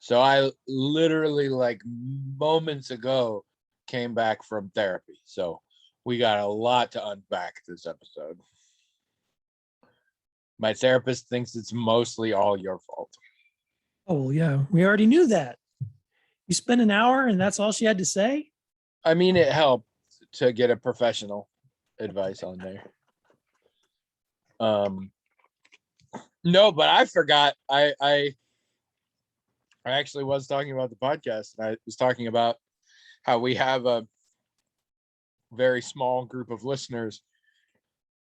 So I literally like moments ago came back from therapy. So we got a lot to unpack this episode. My therapist thinks it's mostly all your fault. Oh, well, yeah, we already knew that. You spent an hour and that's all she had to say? I mean, it helped to get a professional advice on there. No, but I forgot. I actually was talking about the podcast, and I was talking about how we have a very small group of listeners,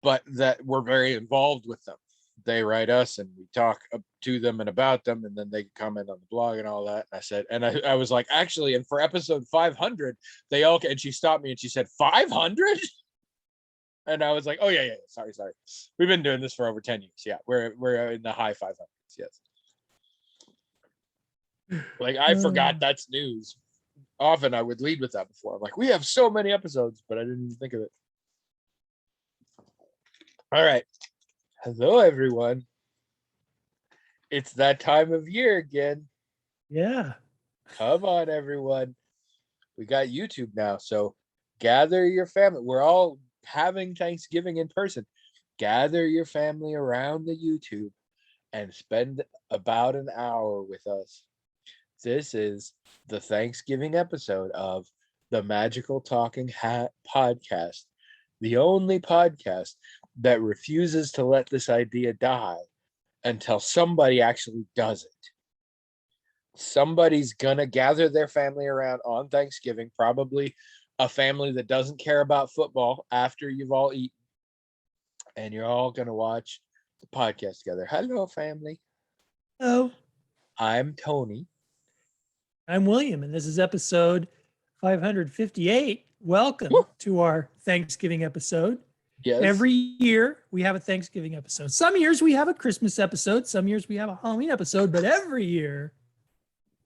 but that we're very involved with them. They write us and we talk to them and about them, and then they comment on the blog and all that. And I said, and I was like, actually, and for episode 500, they all, and she stopped me and she said, 500? And I was like, oh yeah. Sorry. We've been doing this for over 10 years. Yeah, we're in the high 500s. Yes. Like I forgot that's news. Often I would lead with that before. I'm like, we have so many episodes, but I didn't even think of it. All right. Hello, everyone. It's that time of year again. Yeah. Come on, everyone. We got YouTube now, so gather your family. We're all having Thanksgiving in person. Gather your family around the YouTube and spend about an hour with us. This is the Thanksgiving episode of the Magical Talking Hat podcast, the only podcast that refuses to let this idea die until somebody actually does it. Somebody's gonna gather their family around on Thanksgiving, probably a family that doesn't care about football after you've all eaten, and you're all gonna watch the podcast together. Hello, family. Hello. I'm Tony. I'm William, and this is episode 558. Welcome Woo! to our Thanksgiving episode. Yes. Every year we have a Thanksgiving episode. Some years we have a Christmas episode. Some years we have a Halloween episode, but every year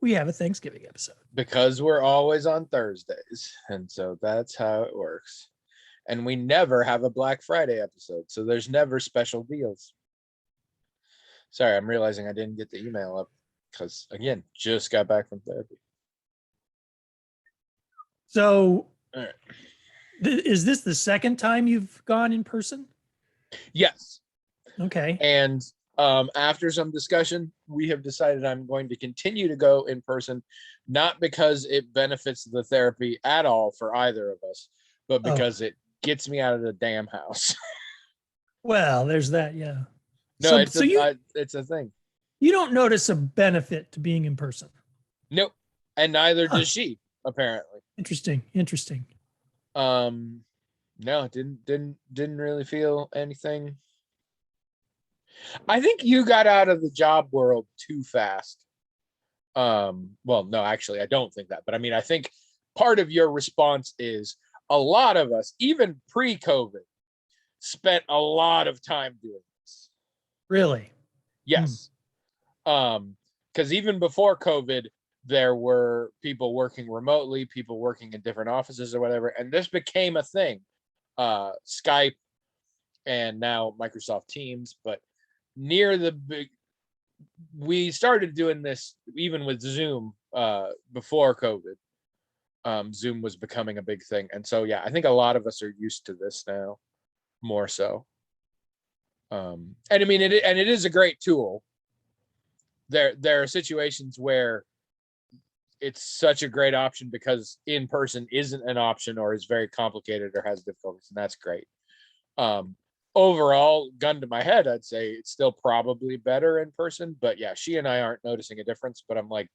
we have a Thanksgiving episode. Because we're always on Thursdays, and so that's how it works. And we never have a Black Friday episode, so there's never special deals. Sorry, I'm realizing I didn't get the email up because, again, just got back from therapy. So, All right. Is this the second time you've gone in person? Yes. Okay. And after some discussion, we have decided I'm going to continue to go in person, not because it benefits the therapy at all for either of us, but because it gets me out of the damn house. Well, there's that, yeah. No, it's a thing. You don't notice a benefit to being in person. Nope. And neither does she, apparently. Interesting. No, didn't really feel anything. I think you got out of the job world too fast. Well, no, actually, I don't think that. But I mean, I think part of your response is a lot of us, even pre-COVID, spent a lot of time doing this. Really? Yes. Because even before COVID, there were people working remotely, people working in different offices or whatever, and this became a thing. Skype and now Microsoft Teams, but we started doing this even with Zoom before COVID. Zoom was becoming a big thing, and so yeah, I think a lot of us are used to this now, more so. And I mean, it is a great tool. There are situations where it's such a great option because in person isn't an option or is very complicated or has difficulties, and that's great. Overall, gun to my head, I'd say it's still probably better in person, but yeah, she and I aren't noticing a difference, but I'm like,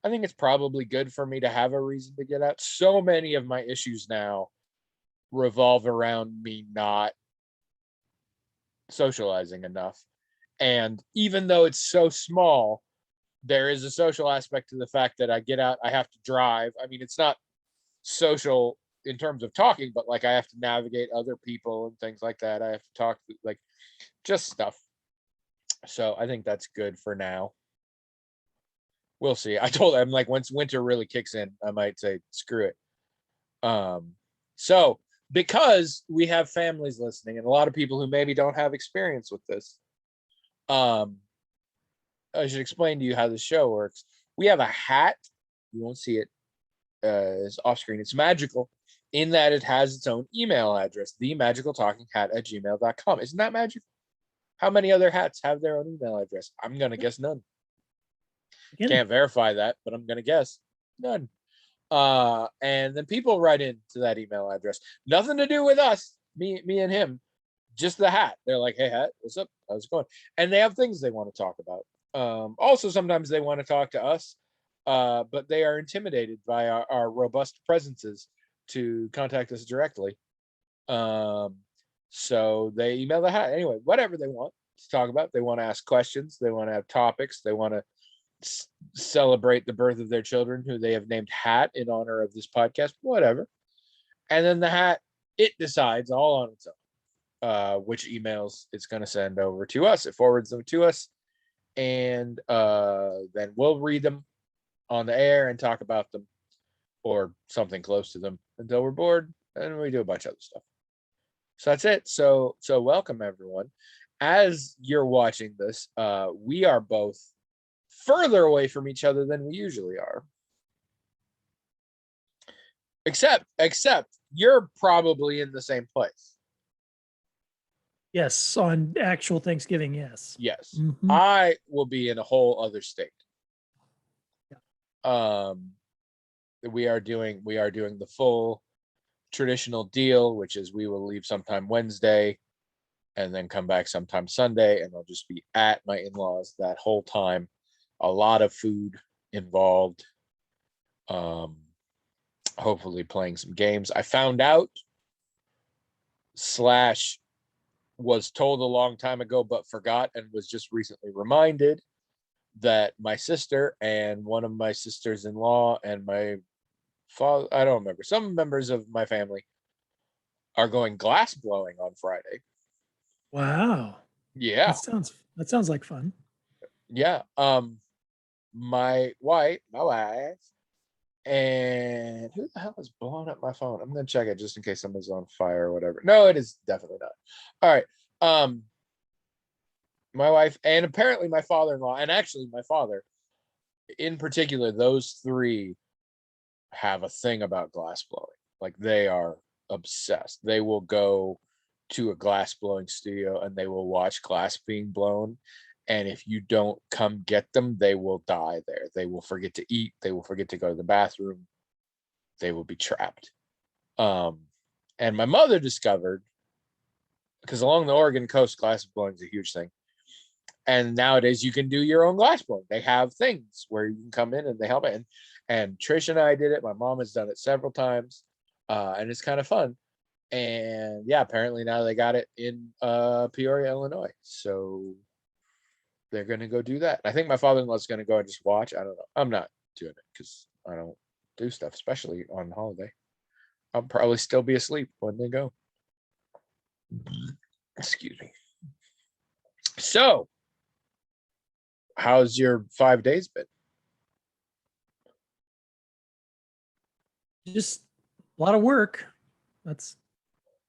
I think it's probably good for me to have a reason to get out. So many of my issues now revolve around me not socializing enough. And even though it's so small, there is a social aspect to the fact that I get out, I have to drive. I mean, it's not social in terms of talking, but like I have to navigate other people and things like that. I have to talk to, like, just stuff. So I think that's good for now. We'll see. I told him, like, once winter really kicks in, I might say screw it. So because we have families listening and a lot of people who maybe don't have experience with this, I should explain to you how the show works. We have a hat. You won't see it. It's off screen. It's magical in that it has its own email address, themagicaltalkinghat@gmail.com. Isn't that magical? How many other hats have their own email address? I'm going to guess none. Again, Can't verify that, but I'm going to guess none. And then people write into that email address. Nothing to do with us, me and him, just the hat. They're like, hey, hat, what's up? How's it going? And they have things they want to talk about. Also, sometimes they want to talk to us, but they are intimidated by our robust presences to contact us directly. So they email the hat. Anyway, whatever they want to talk about. They want to ask questions. They want to have topics. They want to celebrate the birth of their children, who they have named Hat in honor of this podcast, whatever. And then the hat, it decides all on its own which emails it's going to send over to us. It forwards them to us, and then we'll read them on the air and talk about them or something close to them until we're bored, and we do a bunch of other stuff. So that's it. So welcome everyone. As you're watching this, we are both further away from each other than we usually are. Except you're probably in the same place. yes, on actual Thanksgiving, yes. Yes. Mhm. I will be in a whole other state. We are doing the full traditional deal, which is we will leave sometime Wednesday and then come back sometime Sunday, and I'll just be at my in-laws that whole time. A lot of food involved. Hopefully playing some games. I found out / was told a long time ago but forgot, and was just recently reminded that my sister and one of my sisters-in-law and my father, I don't remember, some members of my family are going glass blowing on Friday. Wow. Yeah. That sounds like fun. Yeah. My wife, and who the hell is blowing up my phone? I'm gonna check it just in case somebody's on fire or whatever. No, it is definitely not. All right. My wife and apparently my father-in-law, and actually my father in particular, those three have a thing about glass blowing. Like, they are obsessed. They will go to a glass blowing studio and they will watch glass being blown. And if you don't come get them, they will die there. They will forget to eat. They will forget to go to the bathroom. They will be trapped. And my mother discovered, because along the Oregon coast, glass blowing is a huge thing. And nowadays you can do your own glass blowing. They have things where you can come in and they help it. And Trish and I did it. My mom has done it several times. And it's kind of fun. And yeah, apparently now they got it in Peoria, Illinois. So they're going to go do that. I think my father-in-law is going to go and just watch. I don't know. I'm not doing it because I don't do stuff, especially on holiday. I'll probably still be asleep when they go. Excuse me. So, how's your 5 days been? Just a lot of work. That's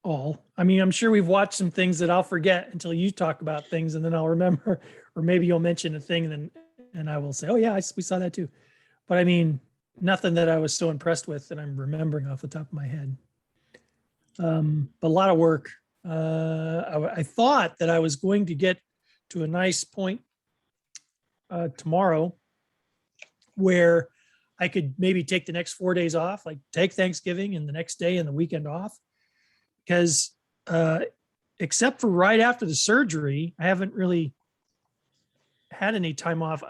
all. I mean, I'm sure we've watched some things that I'll forget until you talk about things, and then I'll remember, or maybe you'll mention a thing and I will say, oh yeah, we saw that too. But I mean, nothing that I was so impressed with that I'm remembering off the top of my head. But a lot of work. I thought that I was going to get to a nice point tomorrow where I could maybe take the next 4 days off, like take Thanksgiving and the next day and the weekend off. Because except for right after the surgery, I haven't really had any time off.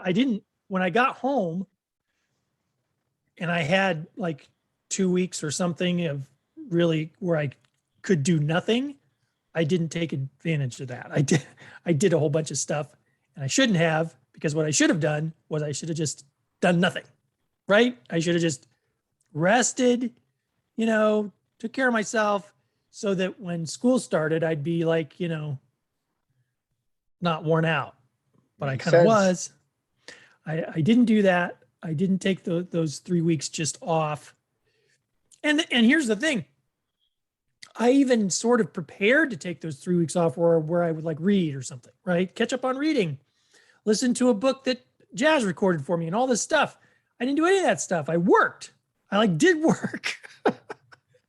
When I got home and I had like 2 weeks or something of really where I could do nothing, I didn't take advantage of that. I did a whole bunch of stuff and I shouldn't have, because what I should have done was I should have just done nothing, right? I should have just rested, took care of myself so that when school started, I'd be like, not worn out, but I kind of was. I didn't do that. I didn't take those 3 weeks just off. And here's the thing. I even sort of prepared to take those 3 weeks off where I would like read or something, right? Catch up on reading. listened to a book that Jazz recorded for me and all this stuff. I didn't do any of that stuff. I worked. I like did work.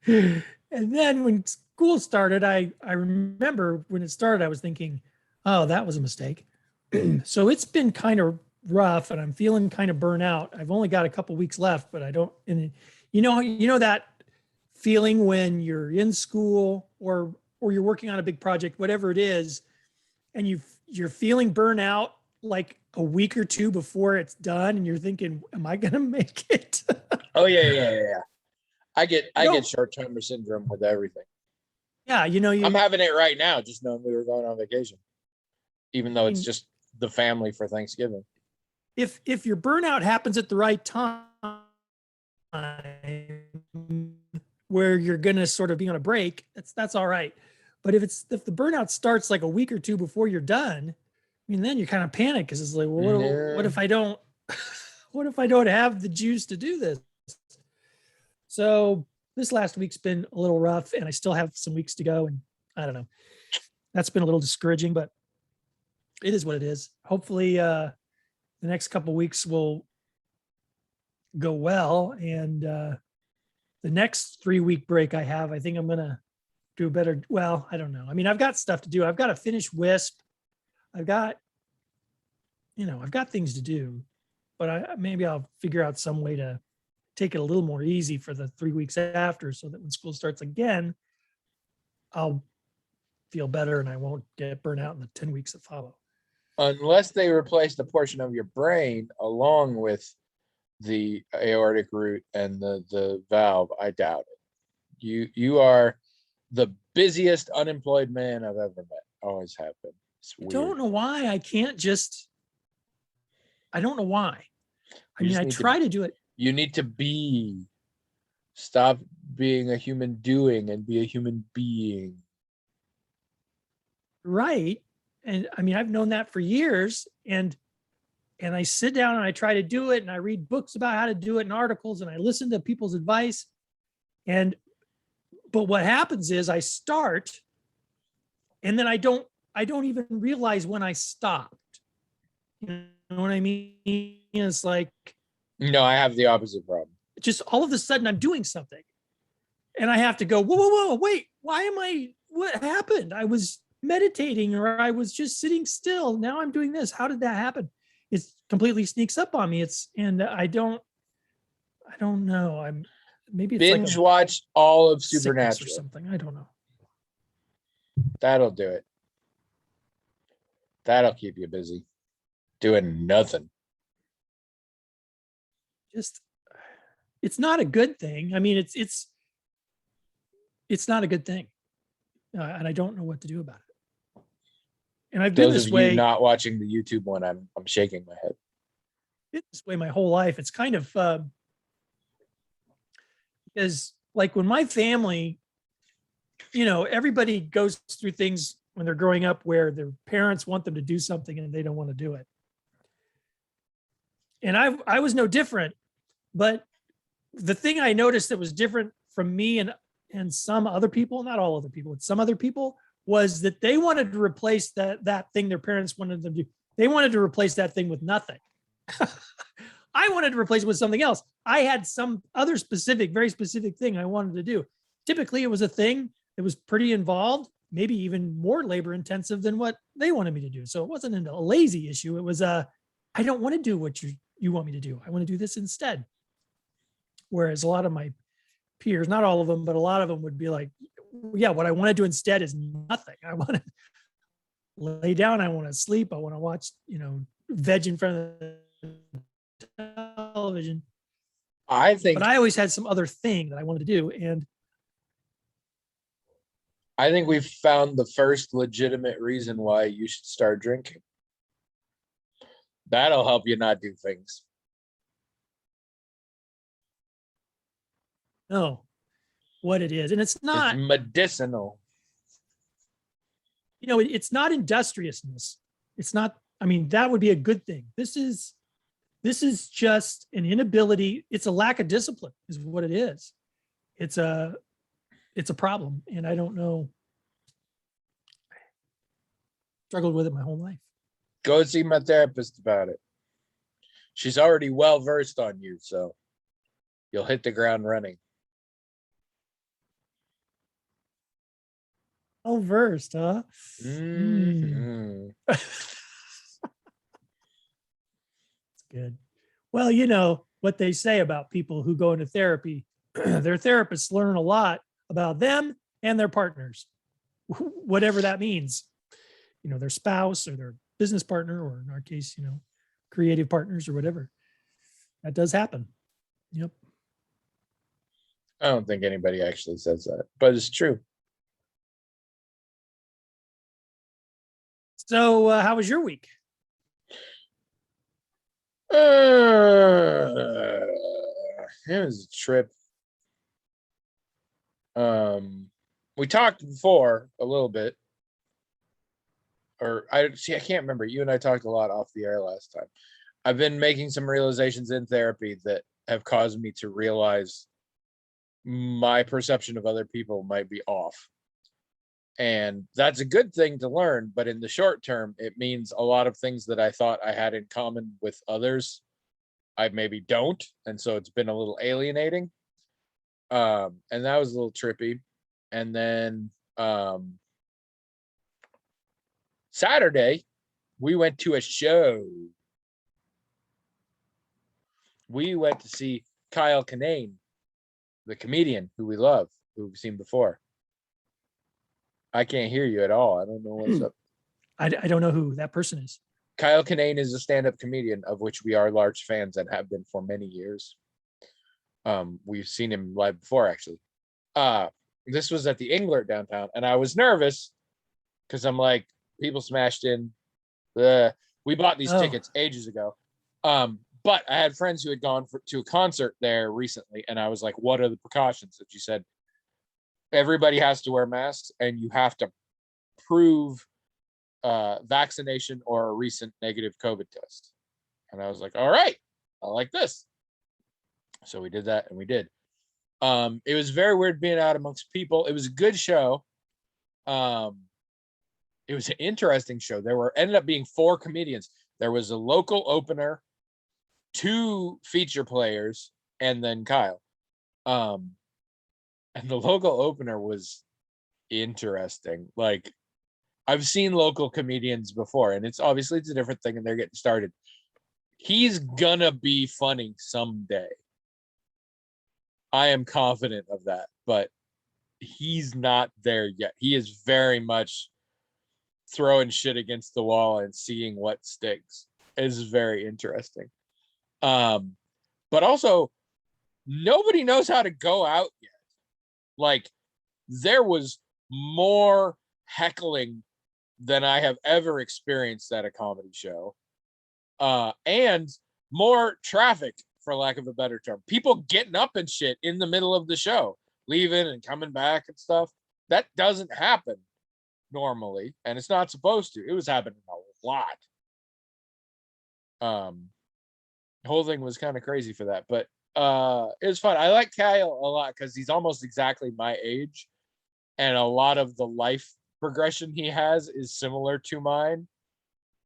And then when school started, I remember when it started, I was thinking, oh, that was a mistake. So it's been kind of rough and I'm feeling kind of burnt out. I've only got a couple weeks left, but I don't, and you know that feeling when you're in school or you're working on a big project, whatever it is, and you're feeling burnt out like a week or two before it's done and you're thinking, am I going to make it? Oh yeah. I get No. short-term syndrome with everything. Yeah, I'm having it right now, just knowing we were going on vacation, even though it's just the family for Thanksgiving. If your burnout happens at the right time, where you're gonna sort of be on a break, that's all right. But if the burnout starts like a week or two before you're done, I mean, then you kind of panic because it's like, well, what if I don't, what if I don't have the juice to do this? So this last week's been a little rough, and I still have some weeks to go, and I don't know. That's been a little discouraging, but it is what it is. Hopefully, the next couple weeks will go well, and the next 3-week break I have, I think I'm gonna do better. Well, I don't know. I mean, I've got stuff to do. I've got to finish WISP. I've got things to do, but maybe I'll figure out some way to take it a little more easy for the 3 weeks after, so that when school starts again, I'll feel better and I won't get burnt out in the 10 weeks that follow. Unless they replace the portion of your brain along with the aortic root and the valve, I doubt it. You are the busiest unemployed man I've ever met. Always have been. It's weird. I don't know why I can't just. I don't know why. I mean, I try to do it. You need to be. Stop being a human doing and be a human being. Right. And I mean, I've known that for years, and I sit down and I try to do it, and I read books about how to do it and articles, and I listen to people's advice. But what happens is I start, and then I don't even realize when I stopped. You know what I mean? It's like, no, I have the opposite problem. Just all of a sudden I'm doing something and I have to go, whoa, wait, what happened? I was meditating, or I was just sitting still. Now I'm doing this. How did that happen? It completely sneaks up on me. And I don't know. Maybe it's binge watch all of Supernatural or something. I don't know. That'll do it. That'll keep you busy doing nothing. It's not a good thing. I mean, it's not a good thing, and I don't know what to do about it. And I've been this way. You not watching the YouTube one, I'm shaking my head. Been this way my whole life. It's kind of because, like, when my family, everybody goes through things when they're growing up where their parents want them to do something and they don't want to do it. And I was no different, but the thing I noticed that was different from me and some other people, not all other people, but some other people, was that they wanted to replace that thing their parents wanted them to do. They wanted to replace that thing with nothing. I wanted to replace it with something else. I had some other very specific thing I wanted to do. Typically, it was a thing that was pretty involved, maybe even more labor intensive than what they wanted me to do. So it wasn't a lazy issue. It was I don't want to do what you want me to do. I want to do this instead. Whereas a lot of my peers, not all of them, but a lot of them would be like, yeah, what I want to do instead is nothing. I want to lay down. I want to sleep. I want to watch, veg in front of the television. But I always had some other thing that I wanted to do. And I think we've found the first legitimate reason why you should start drinking. That'll help you not do things. No, what it is. And it's not. It's medicinal. It's not industriousness. It's not, that would be a good thing. This is just an inability. It's a lack of discipline is what it is. It's a problem. And I don't know. Struggled with it my whole life. Go see my therapist about it. She's already well versed on you, so you'll hit the ground running. Oh, versed, huh? Mhm. It's good. Well, you know what they say about people who go into therapy. Their therapists learn a lot about them and their partners, whatever that means. You know, their spouse or their business partner, or in our case, you know, creative partners or whatever. That does happen. Yep. I don't think anybody actually says that, but it's true. So, how was your week? It was a trip. We talked before a little bit, or I can't remember. You and I talked a lot off the air last time. I've been making some realizations in therapy that have caused me to realize my perception of other people might be off. And that's a good thing to learn, but in the short term, it means a lot of things that I thought I had in common with others, I maybe don't. And so it's been a little alienating. And that was a little trippy. And then Saturday, we went to a show. We went to see Kyle Kinane, the comedian who we love, who we've seen before. I can't hear you at all. I don't know what's up. I don't know who that person is. Kyle Kinane is a stand-up comedian of which we are large fans and have been for many years. We've seen him live before, actually. This was at the Englert downtown, and I was nervous because I'm like, people smashed in. We bought these tickets ages ago. But I had friends who had gone to a concert there recently, and I was like, what are the precautions? And she said, everybody has to wear masks, and you have to prove vaccination or a recent negative COVID test. And I was like, all right, I like this. So we did that, and we did. It was very weird being out amongst people. It was a good show. It was an interesting show. Ended up being 4 comedians. There was a local opener, 2 feature players, and then Kyle. And the local opener was interesting. Like, I've seen local comedians before, and it's a different thing, and they're getting started. He's gonna be funny someday. I am confident of that, but he's not there yet. He is very much throwing shit against the wall and seeing what sticks. Is very interesting. But also, nobody knows how to go out yet. Like, there was more heckling than I have ever experienced at a comedy show. And more traffic, for lack of a better term. People getting up and shit in the middle of the show, leaving and coming back and stuff. That doesn't happen normally, and it's not supposed to. It was happening a lot. The whole thing was kind of crazy for that, but it was fun. I like Kyle a lot because he's almost exactly my age, and a lot of the life progression he has is similar to mine.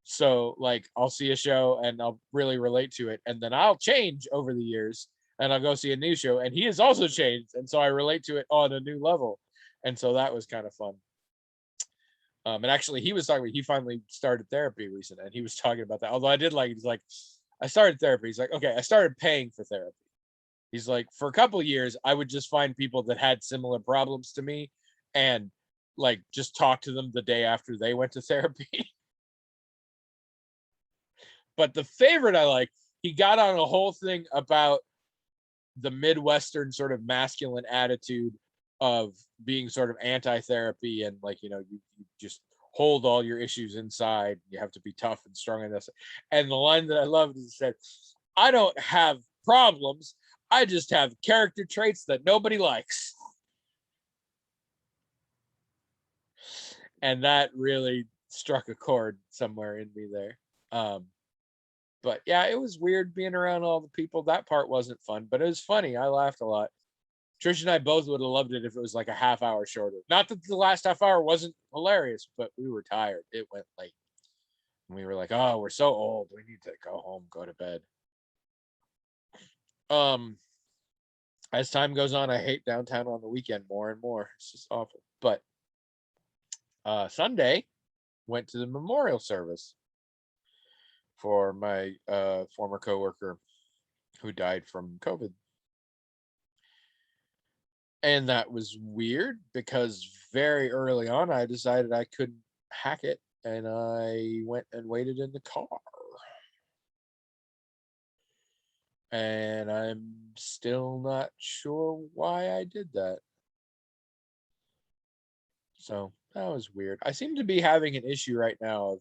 So, like, I'll see a show and I'll really relate to it, and then I'll change over the years, and I'll go see a new show, and he has also changed, and so I relate to it on a new level, and so that was kind of fun. And actually, he was talking about, he finally started therapy recently, and he was talking about that. Although I did like, he's like, I started therapy. He's like, okay, I started paying for therapy. He's like, for a couple of years, I would just find people that had similar problems to me and like just talk to them the day after they went to therapy. But the favorite I like, he got on a whole thing about the Midwestern sort of masculine attitude of being sort of anti-therapy, and like, you just hold all your issues inside. You have to be tough and strong in this. And the line that I loved is, he said, I don't have problems. I just have character traits that nobody likes. And that really struck a chord somewhere in me there. But yeah, it was weird being around all the people. That part wasn't fun, but it was funny. I laughed a lot. Trish and I both would have loved it if it was like a half hour shorter. Not that the last half hour wasn't hilarious, but we were tired. It went late. We were like, oh, we're so old. We need to go home, go to bed. As time goes on, I hate downtown on the weekend more and more. It's just awful. But Sunday, went to the memorial service for my former coworker who died from COVID. And that was weird because very early on, I decided I couldn't hack it, and I went and waited in the car. And I'm still not sure why I did that. So that was weird. I seem to be having an issue right now of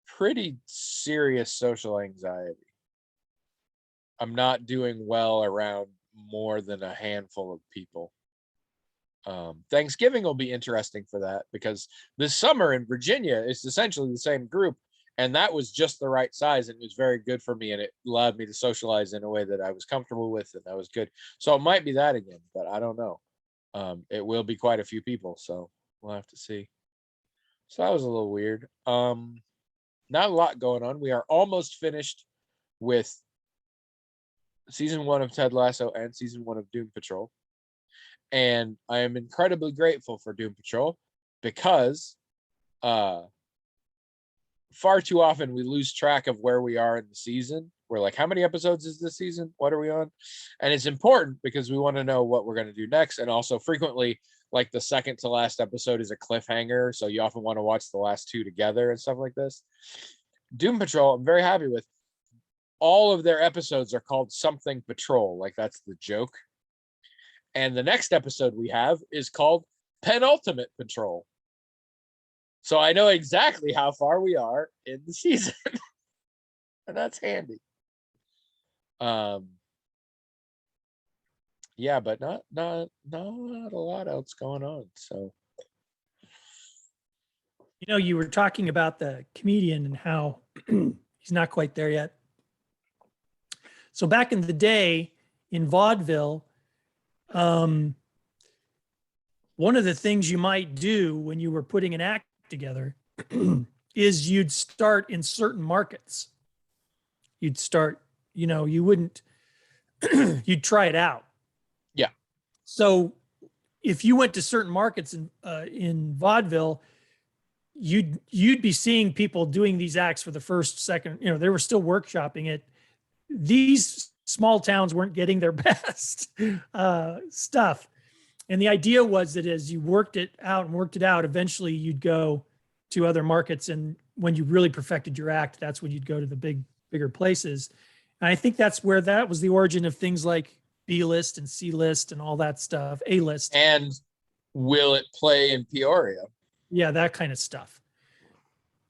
pretty serious social anxiety. I'm not doing well around more than a handful of people. Thanksgiving will be interesting for that because this summer in Virginia it's essentially the same group, and that was just the right size, and it was very good for me, and it allowed me to socialize in a way that I was comfortable with, and that was good. So it might be that again, but I don't know. It will be quite a few people, so we'll have to see. So that was a little weird. Not a lot going on. We are almost finished with season 1 of Ted Lasso and season 1 of Doom Patrol. And I am incredibly grateful for Doom Patrol because far too often we lose track of where we are in the season. We're like, how many episodes is this season? What are we on? And it's important because we want to know what we're going to do next. And also frequently, like the second to last episode is a cliffhanger. So you often want to watch the last 2 together and stuff like this. Doom Patrol, I'm very happy with. All of their episodes are called something Patrol. Like that's the joke. And the next episode we have is called Penultimate Patrol. So I know exactly how far we are in the season. And that's handy. Yeah, but not a lot else going on. So You were talking about the comedian and how he's not quite there yet. So back in the day in vaudeville, one of the things you might do when you were putting an act together is you'd start in certain markets. You'd start, you wouldn't, you'd try it out. Yeah. So if you went to certain markets in vaudeville, you'd be seeing people doing these acts for the first, second, they were still workshopping it. These small towns weren't getting their best stuff. And the idea was that as you worked it out, eventually you'd go to other markets. And when you really perfected your act, that's when you'd go to the bigger places. And I think that's where that was the origin of things like B-list and C-list and all that stuff, A-list. And will it play in Peoria? Yeah, that kind of stuff.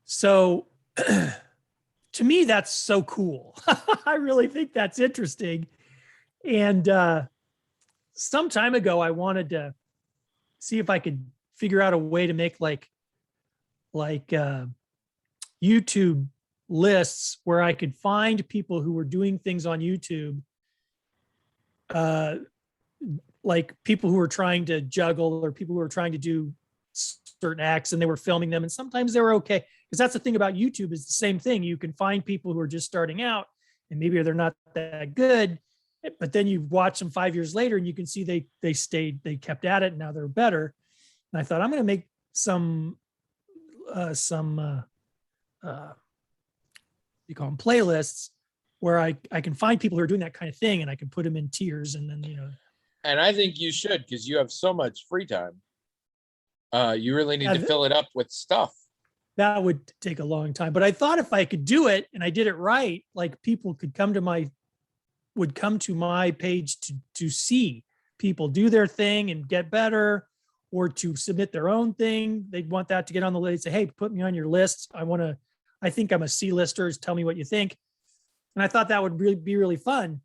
So to me, that's so cool. I really think that's interesting. And some time ago, I wanted to see if I could figure out a way to make like YouTube lists where I could find people who were doing things on YouTube, like people who were trying to juggle or people who were trying to do certain acts and they were filming them. And sometimes they were okay. Because that's the thing about YouTube is the same thing. You can find people who are just starting out and maybe they're not that good, but then you watch them 5 years later and you can see they kept at it and now they're better. And I thought I'm going to make some you call them playlists where I can find people who are doing that kind of thing and I can put them in tiers and then, And I think you should, because you have so much free time. You really need to fill it up with stuff. That would take a long time. But I thought if I could do it and I did it right, like people could come to my page to see people do their thing and get better, or to submit their own thing. They'd want that to get on the list. Say, hey, put me on your list. I think I'm a C-lister. Tell me what you think. And I thought that would be really fun.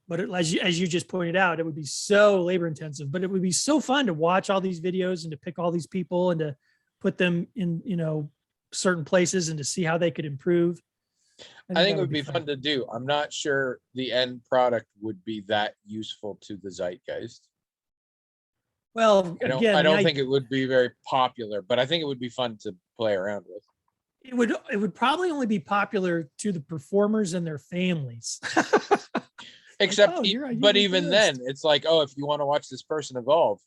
But as you just pointed out, it would be so labor intensive, but it would be so fun to watch all these videos and to pick all these people and to put them in, certain places and to see how they could improve. I think it would be fun to do. I'm not sure the end product would be that useful to the zeitgeist. Well, I don't think it would be very popular, but I think it would be fun to play around with. it would probably only be popular to the performers and their families. Except, oh, you but make the even list. then, it's like, oh, if you want to watch this person evolve,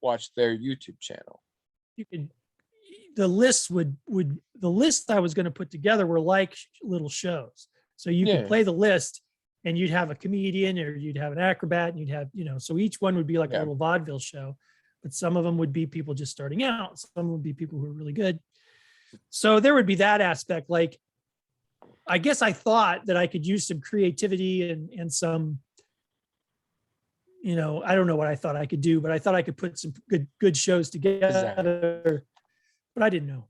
watch their YouTube channel. You could the list I was going to put together were like little shows. So you Yeah. could play the list and you'd have a comedian or you'd have an acrobat and you'd have, so each one would be like a Yeah. little vaudeville show, but some of them would be people just starting out. Some would be people who are really good. So there would be that aspect. Like, I guess I thought that I could use some creativity and some, I don't know what I thought I could do, but I thought I could put some good shows together, but I didn't know.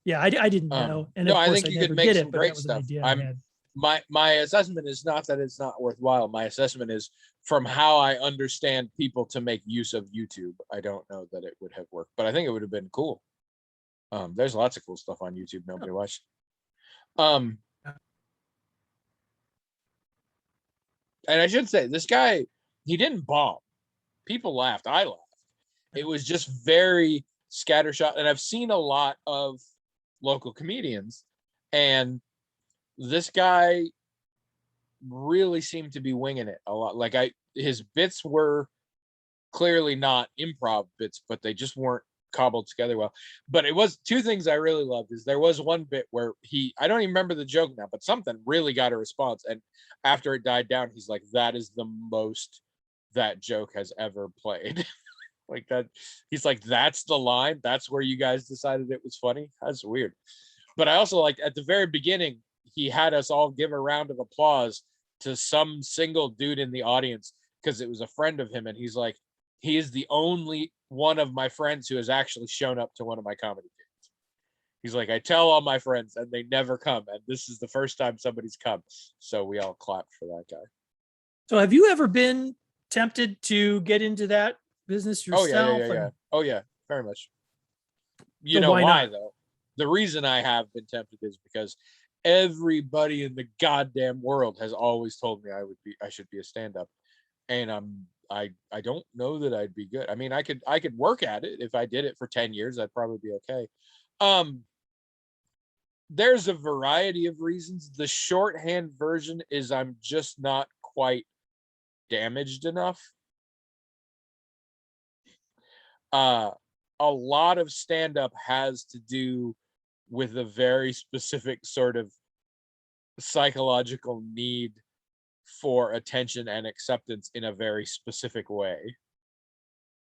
Yeah, I didn't know. And no, of I course think I you never could make did some it, but great that was an stuff. idea I had. My assessment is not that it's not worthwhile. My assessment is from how I understand people to make use of YouTube. I don't know that it would have worked, but I think it would have been cool. There's lots of cool stuff on YouTube nobody watched. And I should say, this guy, he didn't bomb. People laughed. I laughed. It was just very scattershot. And I've seen a lot of local comedians, and this guy really seemed to be winging it a lot. Like his bits were clearly not improv bits, but they just weren't cobbled together well. But it was two things I really loved. Is there was one bit where I don't even remember the joke now, but something really got a response, and after it died down, he's like, that is the most that joke has ever played. Like that, he's like, that's the line, that's where you guys decided it was funny. That's weird. But I also like at the very beginning, he had us all give a round of applause to some single dude in the audience because it was a friend of him, and he's like, he is the only one of my friends who has actually shown up to one of my comedy gigs. He's like, I tell all my friends and they never come, and this is the first time somebody's come. So we all clapped for that guy. So have you ever been tempted to get into that business yourself? Yeah. Oh yeah, very much. You So know why not? though? The reason I have been tempted is because everybody in the goddamn world has always told me I should be a stand-up, and I don't know that I'd be good. I mean, I could work at it. If I did it for 10 years, I'd probably be okay. There's a variety of reasons. The shorthand version is I'm just not quite damaged enough. A lot of stand-up has to do with a very specific sort of psychological need for attention and acceptance in a very specific way.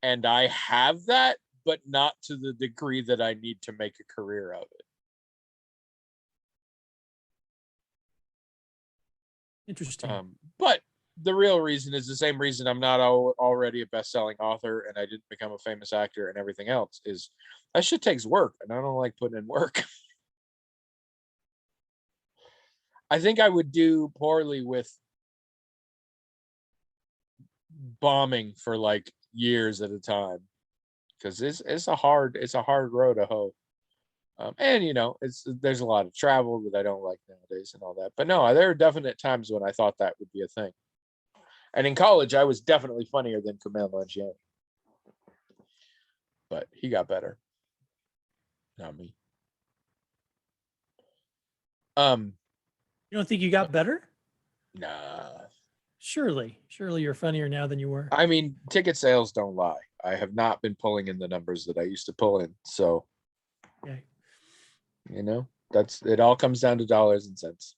And I have that, but not to the degree that I need to make a career of it. Interesting. But the real reason is the same reason I'm not already a best-selling author and I didn't become a famous actor and everything else, is that shit takes work, and I don't like putting in work. I think I would do poorly with bombing for like years at a time, because it's a hard road to hoe. And there's a lot of travel that I don't like nowadays and all that. But no, there are definite times when I thought that would be a thing. And in college, I was definitely funnier than Kumail Nanjiani, but he got better, not me. You don't think you got better? Nah. Surely you're funnier now than you were. I mean, ticket sales don't lie. I have not been pulling in the numbers that I used to pull in. So, Okay. it all comes down to dollars and cents.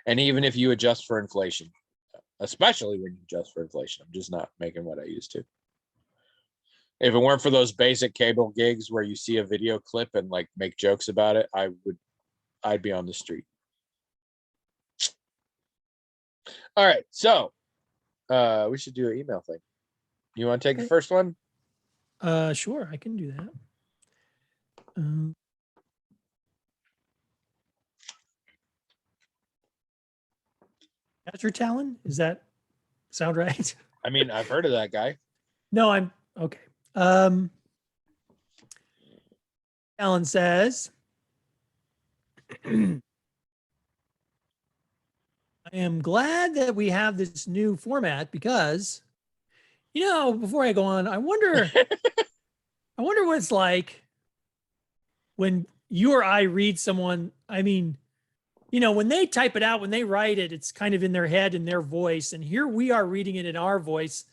And even if you adjust for inflation, especially when you adjust for inflation, I'm just not making what I used to. If it weren't for those basic cable gigs where you see a video clip and like make jokes about it, I'd be on the street. All right, so we should do an email thing. You want to take the first one? Sure, I can do that. Azure Talon, is that sound right? I mean, I've heard of that guy. No, I'm okay. Alan says, I am glad that we have this new format because, before I go on, I wonder what it's like when you or I read someone, I mean, when they type it out, when they write it, it's kind of in their head, in their voice. And here we are reading it in our voice.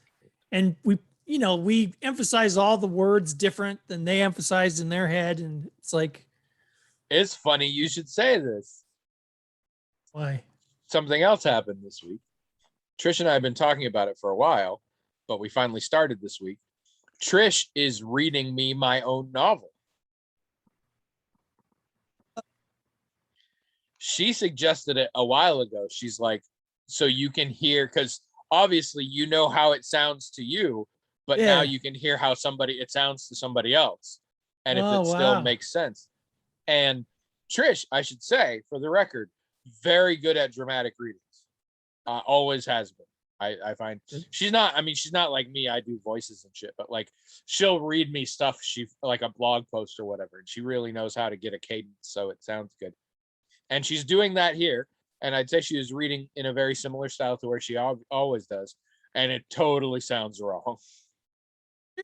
And we emphasize all the words different than they emphasized in their head. And it's like, It's funny you should say this. why? Something else happened this week. Trish and I have been talking about it for a while, but we finally started this week. Trish is reading me my own novel. She suggested it a while ago. She's like, so you can hear, because obviously you know how it sounds to you, but now Yeah. you can hear how it sounds to somebody else. And if Oh, it still wow. makes sense. And Trish, I should say, for the record, very good at dramatic readings. Always has been. I find she's not like me. I do voices and shit, but like she'll read me stuff, like a blog post or whatever, and she really knows how to get a cadence so it sounds good. And she's doing that here. And I'd say she was reading in a very similar style to where she always does. And it totally sounds wrong.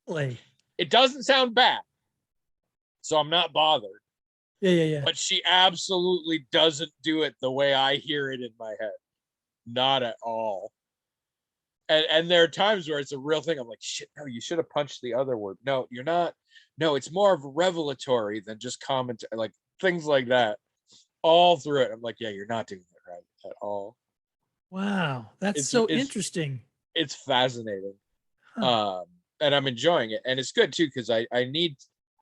Really? It doesn't sound bad. So I'm not bothered. Yeah. But she absolutely doesn't do it the way I hear it in my head. Not at all. And there are times where it's a real thing. I'm like, shit, no, you should have punched the other word. No, you're not. No, it's more of revelatory than just commentary, like things like that. All through it. I'm like, yeah, you're not doing it right at all. Wow. That's It's so it's interesting. it's fascinating. Huh. And I'm enjoying it. And it's good too, because I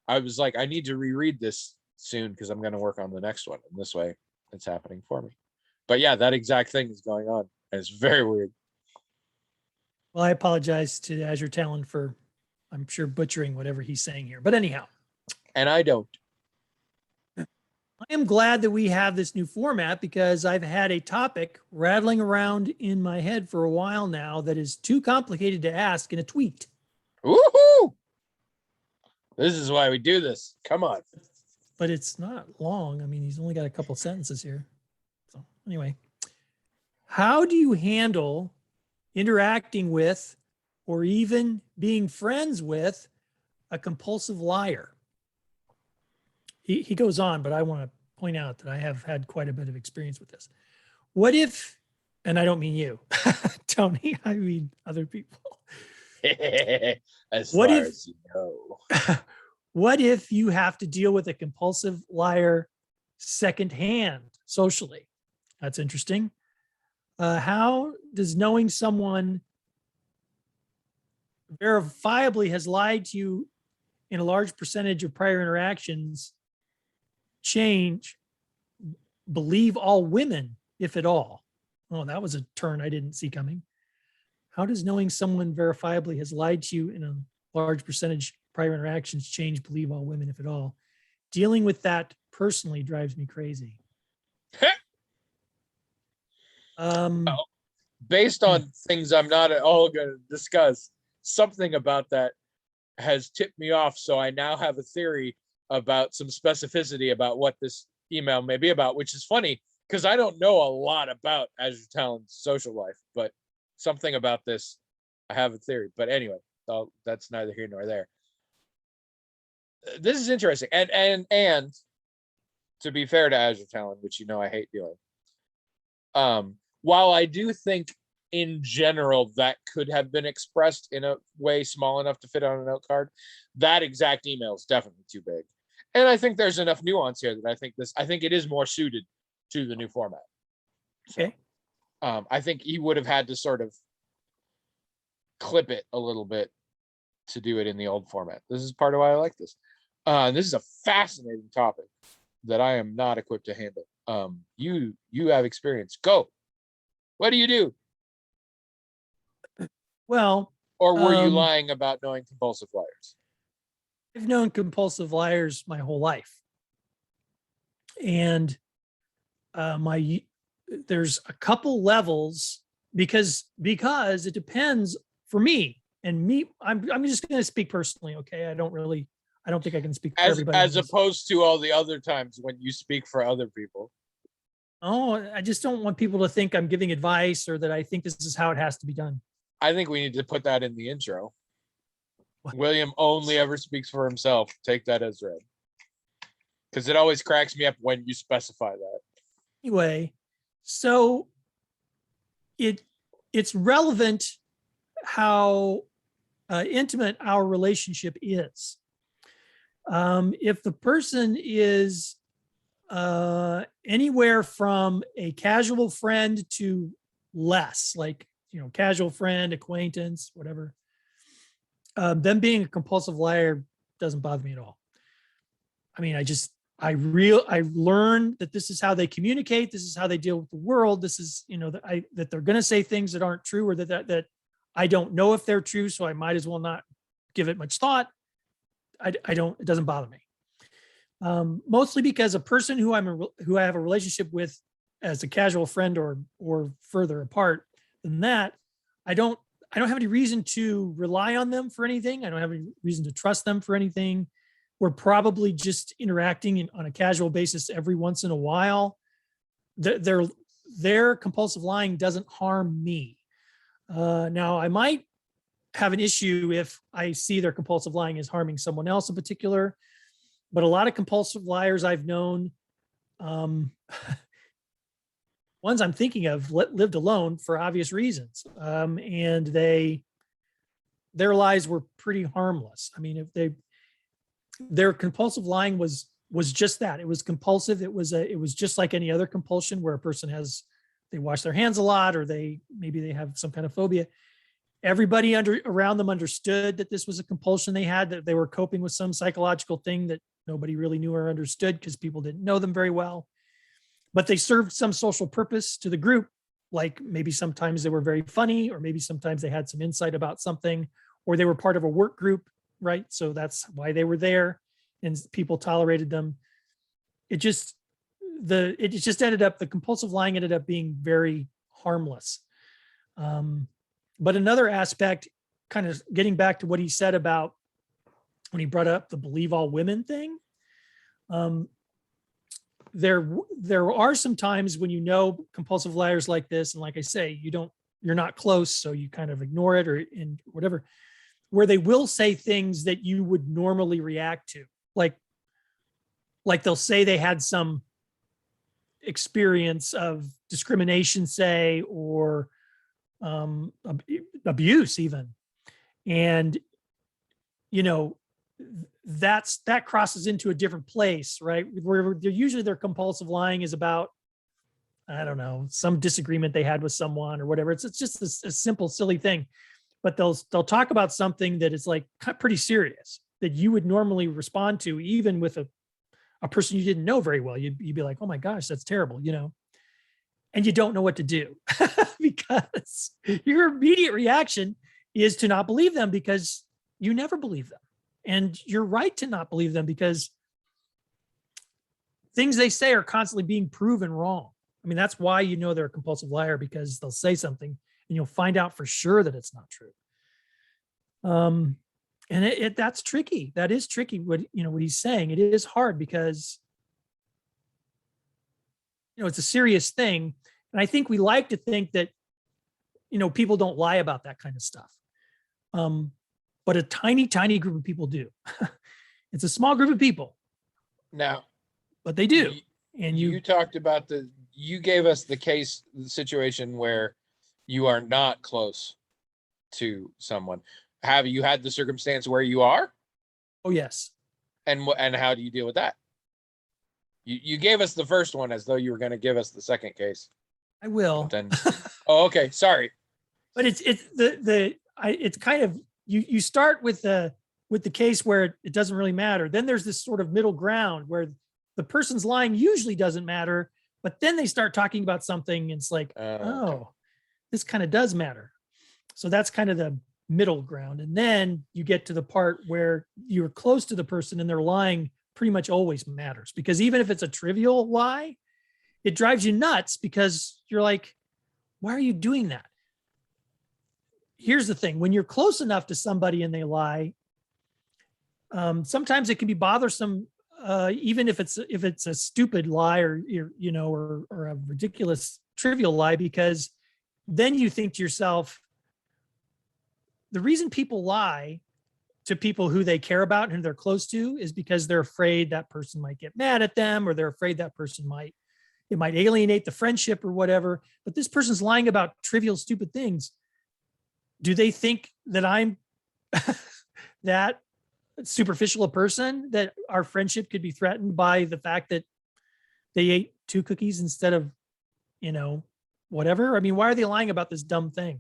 was like, I need to reread this soon because I'm gonna work on the next one. And this way it's happening for me. But yeah, that exact thing is going on. And it's very weird. Well, I apologize to Azure Talon for, I'm sure, butchering whatever he's saying here. But anyhow, And I don't. I am glad that we have this new format because I've had a topic rattling around in my head for a while now that is too complicated to ask in a tweet. Woohoo! This is why we do this. Come on. But it's not long. I mean, he's only got a couple sentences here. So anyway, how do you handle interacting with or even being friends with a compulsive liar? He goes on, but I want to point out that I have had quite a bit of experience with this. What if, and I don't mean you, Tony, I mean other people. As What far if- as you know. What if you have to deal with a compulsive liar secondhand socially? That's interesting. How does knowing someone verifiably has lied to you in a large percentage of prior interactions change believe all women, if at all? Oh, that was a turn I didn't see coming. How does knowing someone verifiably has lied to you in a large percentage prior interactions change believe all women, if at all? Dealing with that personally drives me crazy. Well, based on things I'm not at all going to discuss, something about that has tipped me off. So I now have a theory about some specificity about what this email may be about, which is funny because I don't know a lot about Azure Talon's social life, but something about this, I have a theory. But anyway, that's neither here nor there. This is interesting. And to be fair to Azure Talon, which you know I hate doing, while I do think in general that could have been expressed in a way small enough to fit on a note card, that exact email is definitely too big. And I think there's enough nuance here that I think it is more suited to the new format. Okay. I think he would have had to sort of clip it a little bit to do it in the old format. This is part of why I like this. This is a fascinating topic that I am not equipped to handle. You have experience. Go. What do you do? Well, Or were you lying about knowing compulsive liars? I've known compulsive liars my whole life. And there's a couple levels because it depends for me. I'm just going to speak personally, okay? I don't think I can speak for everybody. As opposed to all the other times when you speak for other people. Oh, I just don't want people to think I'm giving advice or that I think this is how it has to be done. I think we need to put that in the intro. What? William only ever speaks for himself. Take that as read. Because it always cracks me up when you specify that. Anyway, so it's relevant how intimate our relationship is. If the person is anywhere from a casual friend to less, like, casual friend, acquaintance, whatever, them being a compulsive liar doesn't bother me at all. I mean, I learned that this is how they communicate. This is how they deal with the world. This is, that they're going to say things that aren't true, or that I don't know if they're true. So I might as well not give it much thought. It doesn't bother me. Mostly because a person who I have a relationship with as a casual friend or further apart than that, I don't have any reason to rely on them for anything. I don't have any reason to trust them for anything. We're probably just interacting on a casual basis every once in a while. Their compulsive lying doesn't harm me. Now, I might have an issue if I see their compulsive lying is harming someone else in particular, but a lot of compulsive liars I've known, ones I'm thinking of, lived alone for obvious reasons, and their lies were pretty harmless. I mean, their compulsive lying was just that. It was compulsive. It was just like any other compulsion where a person they wash their hands a lot, or maybe they have some kind of phobia. Everybody around them understood that this was a compulsion they had, that they were coping with some psychological thing that nobody really knew or understood because people didn't know them very well. But they served some social purpose to the group. Like maybe sometimes they were very funny, or maybe sometimes they had some insight about something, or they were part of a work group, right? So that's why they were there and people tolerated them. It just ended up, the compulsive lying ended up being very harmless. But another aspect, kind of getting back to what he said about when he brought up the believe all women thing, there are some times when compulsive liars like this, and like I say, you're not close, so you kind of ignore it and whatever, where they will say things that you would normally react to, like they'll say they had some experience of discrimination, say, or abuse even, and that crosses into a different place, right? Where usually their compulsive lying is about, I don't know, some disagreement they had with someone or whatever. It's just a simple, silly thing, but they'll talk about something that is like pretty serious that you would normally respond to, even with a person you didn't know very well. You'd be like, oh my gosh, that's terrible, and you don't know what to do because your immediate reaction is to not believe them, because you never believe them. And you're right to not believe them, because things they say are constantly being proven wrong. I mean, that's why they're a compulsive liar, because they'll say something and you'll find out for sure that it's not true. And that's tricky. That is tricky. What he's saying, it is hard because it's a serious thing. And I think we like to think that, people don't lie about that kind of stuff. But a tiny, tiny group of people do. It's a small group of people. Now, but they do. And you talked about you gave us the situation where you are not close to someone. Have you had the circumstance where you are? Oh, yes. And how do you deal with that? You gave us the first one as though you were going to give us the second case. I will. Then, oh, okay. Sorry. But it's kind of, you start with the case where it doesn't really matter. Then there's this sort of middle ground where the person's lying usually doesn't matter, but then they start talking about something and it's like, okay. This kind of does matter. So that's kind of the middle ground. And then you get to the part where you're close to the person and they're lying pretty much always matters, because even if it's a trivial lie, it drives you nuts because you're like, why are you doing that? Here's the thing. When you're close enough to somebody and they lie, sometimes it can be bothersome, even if it's a stupid lie or a ridiculous trivial lie, because then you think to yourself, the reason people lie to people who they care about and who they're close to is because they're afraid that person might get mad at them, or they're afraid that person might, it might alienate the friendship or whatever. But this person's lying about trivial, stupid things. Do they think that I'm that superficial a person, that our friendship could be threatened by the fact that they ate 2 cookies instead of, whatever? I mean, why are they lying about this dumb thing?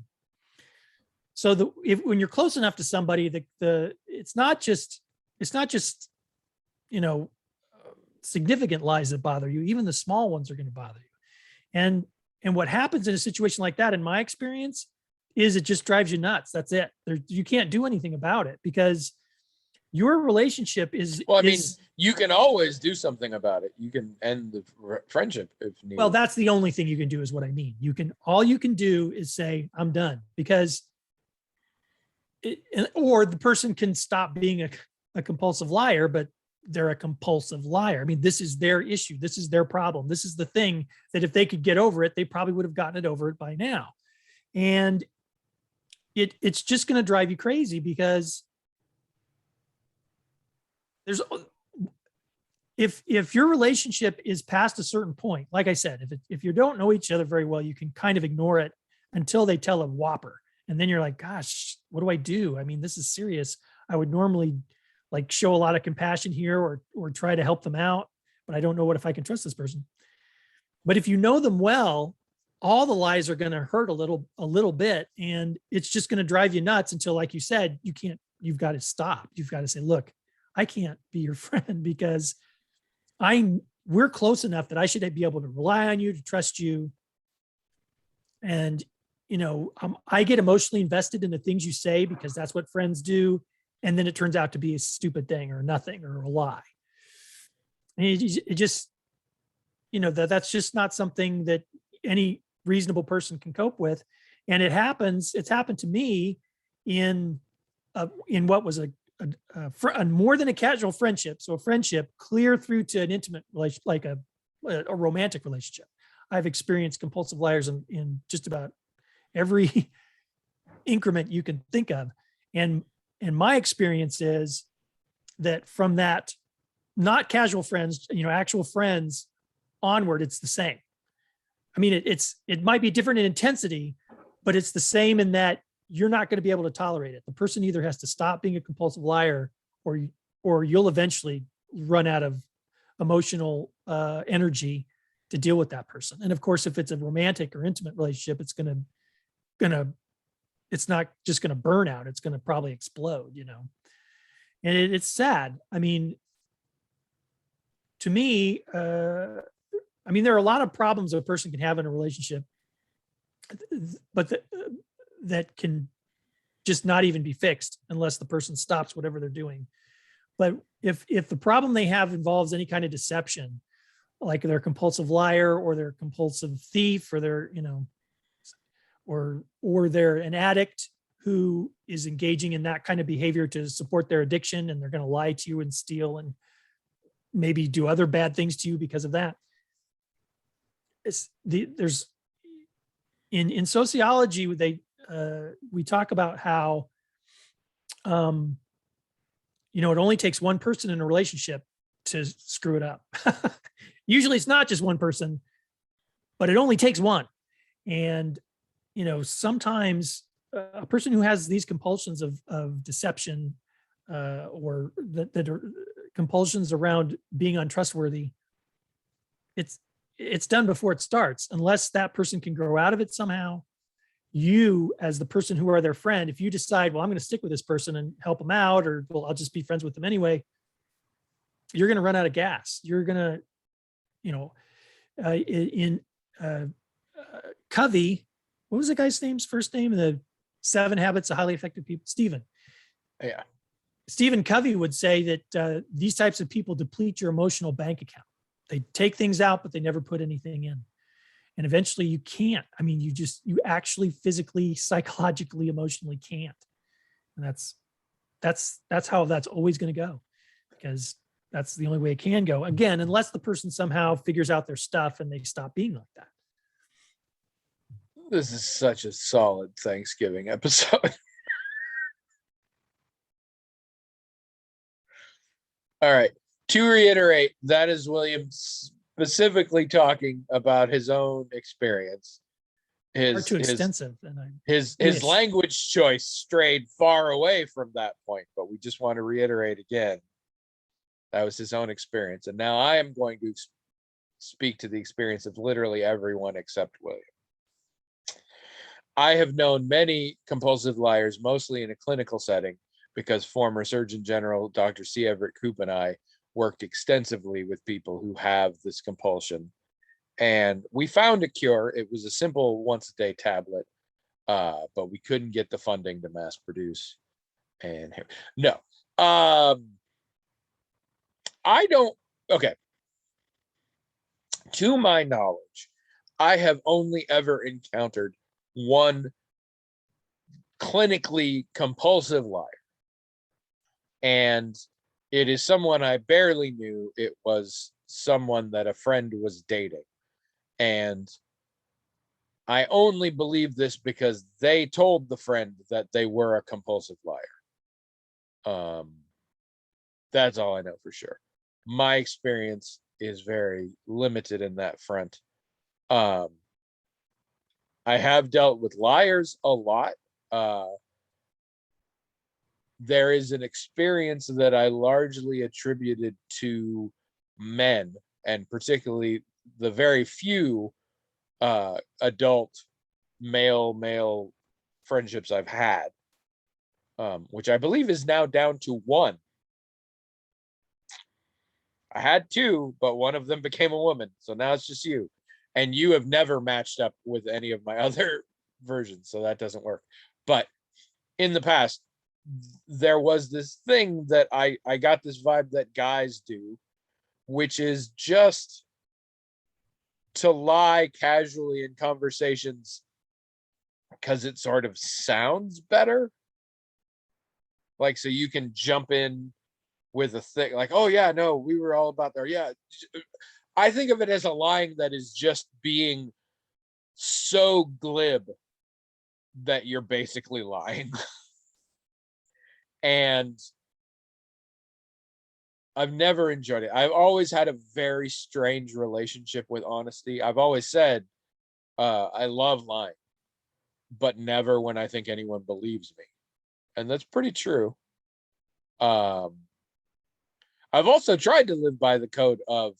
So when you're close enough to somebody, it's not just, you know, significant lies that bother you. Even the small ones are going to bother you. And what happens in a situation like that, in my experience, is it just drives you nuts. That's it. You can't do anything about it, because your relationship is. Well, I mean, you can always do something about it. You can end the friendship if needed. Well, that's the only thing you can do, is what I mean. All you can do is say, I'm done, because or the person can stop being a compulsive liar, but they're a compulsive liar. I mean, this is their issue. This is their problem. This is the thing that if they could get over it, they probably would have gotten it over it by now. And it's just going to drive you crazy, because if your relationship is past a certain point, like I said, if you don't know each other very well, you can kind of ignore it until they tell a whopper. And then you're like, gosh, what do I do? I mean, this is serious. I would normally like show a lot of compassion here, or try to help them out, but I don't know if I can trust this person. But if you know them well, all the lies are going to hurt a little bit, and it's just going to drive you nuts until, like you said, you've got to stop. You've got to say, look, I can't be your friend, because we're close enough that I should be able to rely on you, to trust you. And, I get emotionally invested in the things you say, because that's what friends do. And then it turns out to be a stupid thing, or nothing, or a lie. And it just, that's just not something that any reasonable person can cope with. And it's happened to me in what was a more than a casual friendship. So a friendship clear through to an intimate relationship, like a romantic relationship. I've experienced compulsive liars in just about every increment you can think of. And my experience is that from that, not casual friends, actual friends onward, it's the same. I mean, it might be different in intensity, but it's the same in that you're not going to be able to tolerate it. The person either has to stop being a compulsive liar, or you'll eventually run out of emotional energy to deal with that person. And of course, if it's a romantic or intimate relationship, it's not just going to burn out. It's going to probably explode, and it's sad. I mean, to me, there are a lot of problems a person can have in a relationship, but that can just not even be fixed unless the person stops whatever they're doing. But if the problem they have involves any kind of deception, like they're a compulsive liar, or they're a compulsive thief, or they're, or they're an addict who is engaging in that kind of behavior to support their addiction, and they're going to lie to you and steal and maybe do other bad things to you because of that. There's in sociology, we talk about how it only takes one person in a relationship to screw it up. Usually it's not just one person, but it only takes one. And sometimes a person who has these compulsions of deception, or that are compulsions around being untrustworthy, it's done before it starts, unless that person can grow out of it somehow. You, as the person who are their friend, if you decide, well, I'm going to stick with this person and help them out, or, well, I'll just be friends with them anyway, you're going to run out of gas. You're going to, Covey, what was the guy's first name? The 7 Habits of Highly Effective People, Stephen. Yeah. Stephen Covey would say that these types of people deplete your emotional bank account. They take things out, but they never put anything in. And eventually you can't. I mean, you actually physically, psychologically, emotionally can't. And that's how that's always going to go, because that's the only way it can go. Again, unless the person somehow figures out their stuff and they stop being like that. This is such a solid Thanksgiving episode. All right. To reiterate, that is William specifically talking about his own experience. Far His too his extensive, and I his wish. language choice strayed far away from that point, but we just want to reiterate again that was his own experience. And now I am going to speak to the experience of literally everyone except William. I have known many compulsive liars, mostly in a clinical setting, because former Surgeon General Dr. C. Everett Koop and I worked extensively with people who have this compulsion. And we found a cure. It was a simple once a day tablet, but we couldn't get the funding to mass produce. And here, no, I don't. Okay, to my knowledge, I have only ever encountered one clinically compulsive liar, and it is someone I barely knew. It was someone that a friend was dating, and I only believe this because they told the friend that they were a compulsive liar. That's all I know for sure. My experience is very limited in that front. Um, I have dealt with liars a lot. There is an experience that I largely attributed to men, and particularly the very few adult male friendships I've had, which I believe is now down to one. I had two, but one of them became a woman, so now it's just you. And you have never matched up with any of my other versions, so that doesn't work. But in the past, there was this thing that I got this vibe that guys do, which is just to lie casually in conversations because it sort of sounds better. Like, so you can jump in with a thing like, oh yeah, no, we were all about there. Yeah. I think of it as a lying that is just being so glib that you're basically lying. And I've never enjoyed it. I've always had a very strange relationship with honesty. I've always said I love lying, but never when I think anyone believes me. And that's pretty true. Um, I've also tried to live by the code of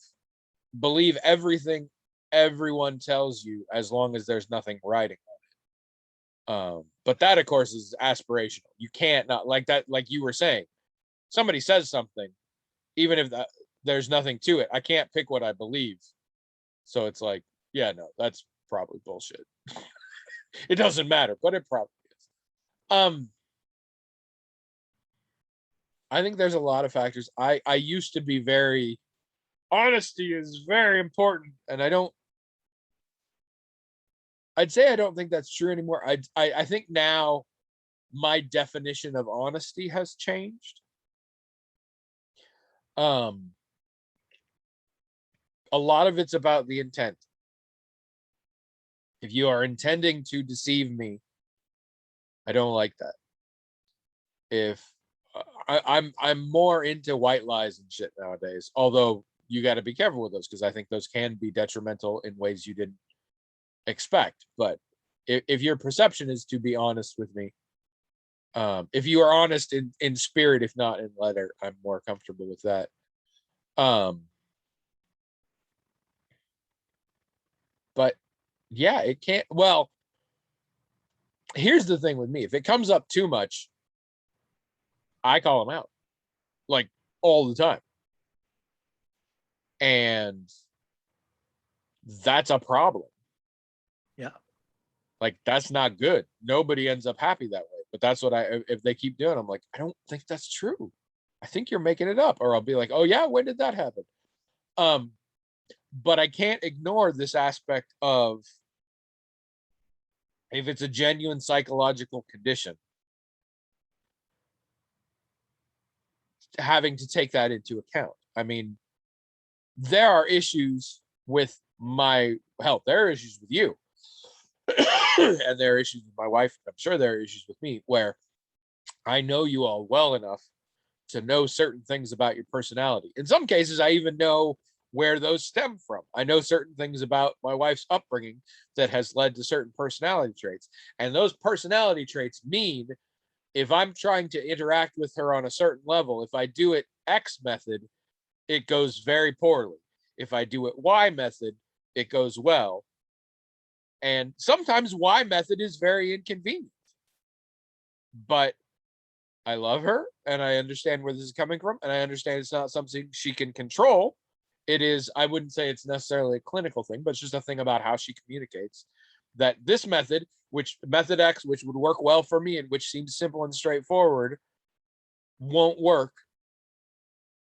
believe everything everyone tells you as long as there's nothing writing on it. But that, of course, is aspirational. You can't not like that, like you were saying. Somebody says something, even if there's nothing to it, I can't pick what I believe. So it's like, yeah, no, that's probably bullshit. It doesn't matter, but it probably is. I think there's a lot of factors. I used to be very honesty is very important, and I'd say I don't think that's true anymore. I think now my definition of honesty has changed. Um, a lot of it's about the intent. If you are intending to deceive me, I don't like that. If I'm more into white lies and shit nowadays, although you got to be careful with those because I think those can be detrimental in ways you didn't expect. But if your perception is to be honest with me, if you are honest in spirit, if not in letter, I'm more comfortable with that. But yeah, it can't. Well, here's the thing with me: if it comes up too much, I call them out, like all the time, and that's a problem. Yeah. Like that's not good. Nobody ends up happy that way. But that's what if they keep doing, I'm like, I don't think that's true. I think you're making it up. Or I'll be like, oh yeah, when did that happen? But I can't ignore this aspect of if it's a genuine psychological condition, having to take that into account. I mean, there are issues with my health. There are issues with you. And there are issues with my wife. I'm sure there are issues with me where I know you all well enough to know certain things about your personality. In some cases, I even know where those stem from. I know certain things about my wife's upbringing that has led to certain personality traits. And those personality traits mean if I'm trying to interact with her on a certain level, if I do it X method, it goes very poorly. If I do it Y method, it goes well. And sometimes Y method is very inconvenient. But I love her and I understand where this is coming from. And I understand it's not something she can control. It is, I wouldn't say it's necessarily a clinical thing, but it's just a thing about how she communicates. That this method, which method X, which would work well for me and which seems simple and straightforward, won't work.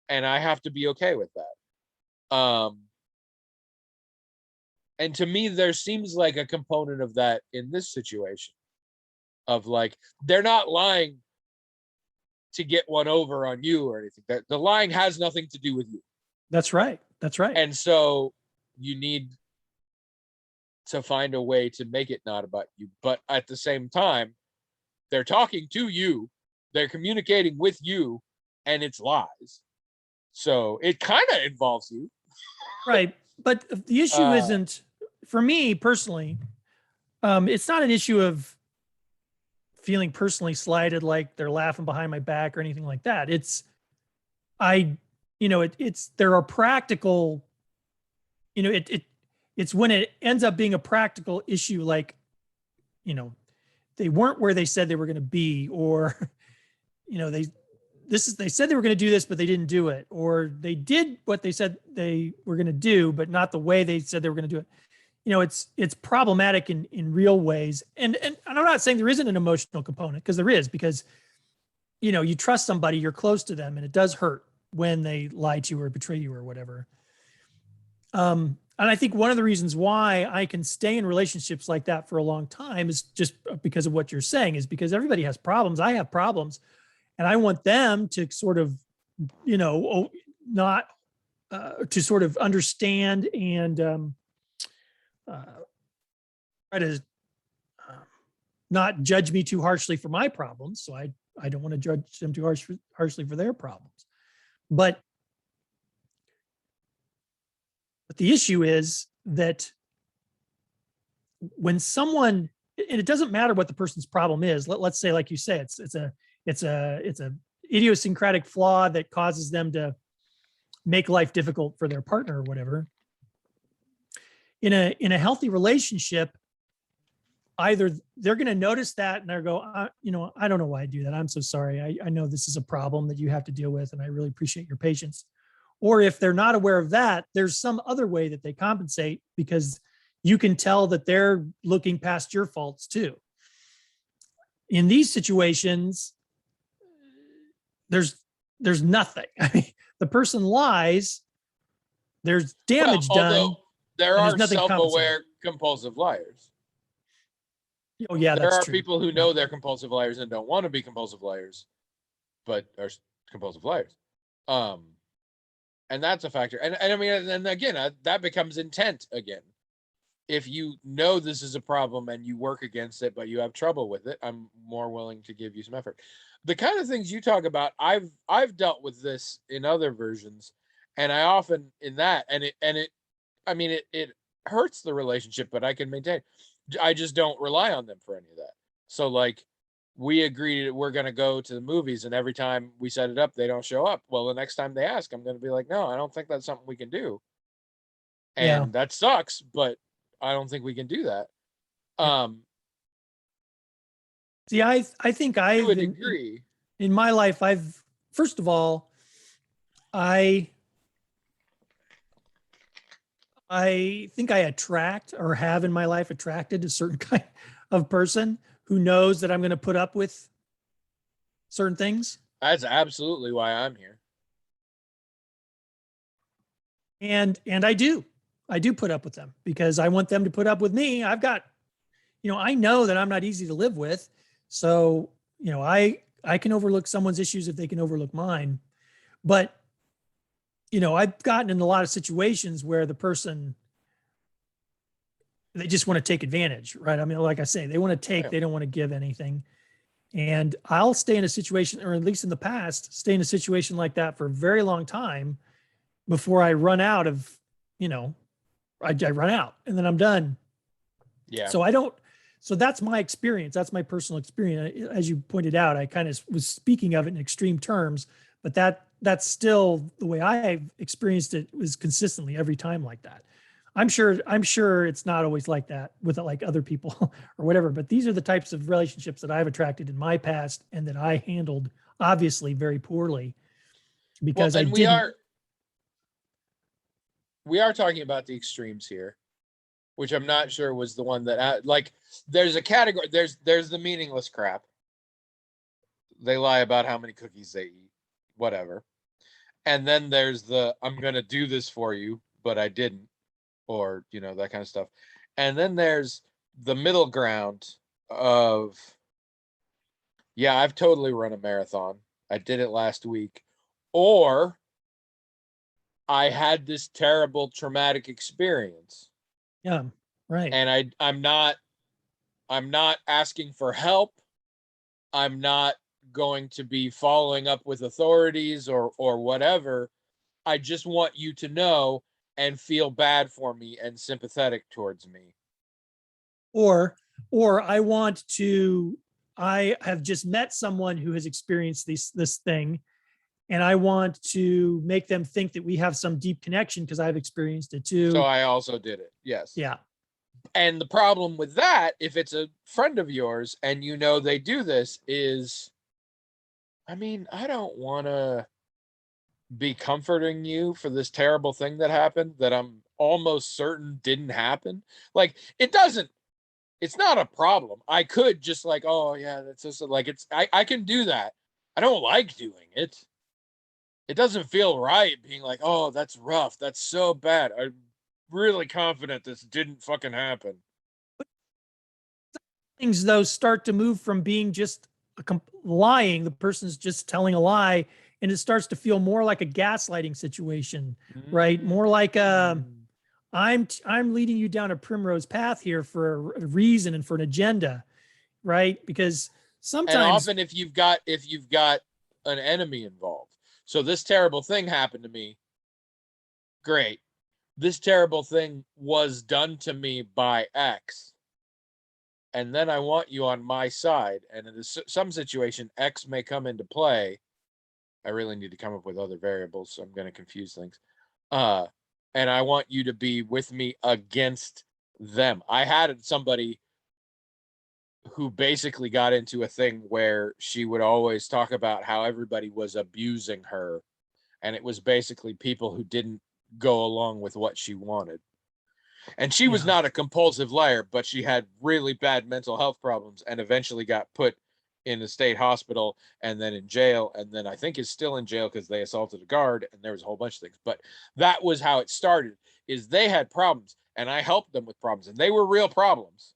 And I have to be okay with that. And to me, there seems like a component of that in this situation of like, they're not lying to get one over on you or anything. The lying has nothing to do with you. That's right. That's right. And so you need to find a way to make it not about you. But at the same time, they're talking to you, they're communicating with you, and it's lies. So it kind of involves you. Right. But the issue isn't, for me personally, it's not an issue of feeling personally slighted, like they're laughing behind my back or anything like that. It's, there are practical, it's when it ends up being a practical issue, like, they weren't where they said they were going to be, or, they said they were going to do this, but they didn't do it, or they did what they said they were going to do, but not the way they said they were going to do it. It's problematic in real ways. And I'm not saying there isn't an emotional component, because there is, because, you trust somebody, you're close to them, and it does hurt when they lie to you or betray you or whatever. And I think one of the reasons why I can stay in relationships like that for a long time is just because of what you're saying, is because everybody has problems. I have problems, and I want them to sort of, not to sort of understand and try to not judge me too harshly for my problems. So I don't want to judge them too harshly for their problems. But the issue is that when someone, and it doesn't matter what the person's problem is. Let's say, like you say, it's a idiosyncratic flaw that causes them to make life difficult for their partner or whatever. In a healthy relationship, either they're going to notice that and they'll go, I don't know why I do that. I'm so sorry. I know this is a problem that you have to deal with, and I really appreciate your patience. Or if they're not aware of that, there's some other way that they compensate, because you can tell that they're looking past your faults too. In these situations, there's nothing. I mean, the person lies, there's damage done. There are self-aware compulsive liars. Oh yeah, there that's are true. People who know they're compulsive liars and don't want to be compulsive liars, but are compulsive liars. And that's a factor. And I mean, and again, that becomes intent again. If you know this is a problem and you work against it, but you have trouble with it, I'm more willing to give you some effort. The kind of things you talk about, I've dealt with this in other versions, and I often in that, and it hurts the relationship, but I can maintain. I just don't rely on them for any of that. So like, we agreed we're going to go to the movies, and every time we set it up, they don't show up. Well, the next time they ask, I'm going to be like, no, I don't think that's something we can do. And that sucks, but I don't think we can do that. See, I think to a degree in my life, first of all, I think I attract, or have in my life attracted, a certain kind of person who knows that I'm going to put up with certain things. That's absolutely why I'm here. And I do put up with them, because I want them to put up with me. I've got, I know that I'm not easy to live with. So, I can overlook someone's issues if they can overlook mine. But, I've gotten in a lot of situations where the person, they just want to take advantage, right? I mean, like I say, they want to take, they don't want to give anything. And I'll stay in a situation, or at least in the past, stay in a situation like that for a very long time before I run out of, I run out and then I'm done. Yeah. So I don't, so that's my experience. That's my personal experience. As you pointed out, I kind of was speaking of it in extreme terms, but that's still the way I experienced it, was consistently every time like that. I'm sure it's not always like that with like other people or whatever, but these are the types of relationships that I've attracted in my past and that I handled obviously very poorly because I and didn't. we are talking about the extremes here, which I'm not sure was the one that like there's a category, there's the meaningless crap. They lie about how many cookies they eat, whatever. And then there's the I'm going to do this for you, but I didn't, or that kind of stuff. And then there's the middle ground of, yeah, I've totally run a marathon. I did it last week. Or I had this terrible traumatic experience. Yeah, right. And I'm not asking for help. I'm not going to be following up with authorities or whatever. I just want you to know and feel bad for me and sympathetic towards me. Or I have just met someone who has experienced this thing, and I want to make them think that we have some deep connection because I've experienced it too. So I also did it. Yes. Yeah. And the problem with that, if it's a friend of yours and they do this, is, I mean, I don't want to be comforting you for this terrible thing that happened that I'm almost certain didn't happen. Like, it's not a problem. I could just like, oh yeah, that's just like, I can do that. I don't like doing it. It doesn't feel right being like, oh, that's rough. That's so bad. I'm really confident this didn't fucking happen. Things though start to move from being just lying, the person's just telling a lie, and it starts to feel more like a gaslighting situation, right? More like I'm leading you down a primrose path here for a reason and for an agenda, right? Because sometimes, and often if you've got an enemy involved. So this terrible thing happened to me. Great. This terrible thing was done to me by X. And then I want you on my side. And in some situation, X may come into play. I really need to come up with other variables, so I'm going to confuse things. And I want you to be with me against them. I had somebody who basically got into a thing where she would always talk about how everybody was abusing her. And it was basically people who didn't go along with what she wanted. And she was not a compulsive liar, but she had really bad mental health problems and eventually got put in a state hospital and then in jail. And then I think is still in jail because they assaulted a guard and there was a whole bunch of things. But that was how it started, is they had problems and I helped them with problems and they were real problems.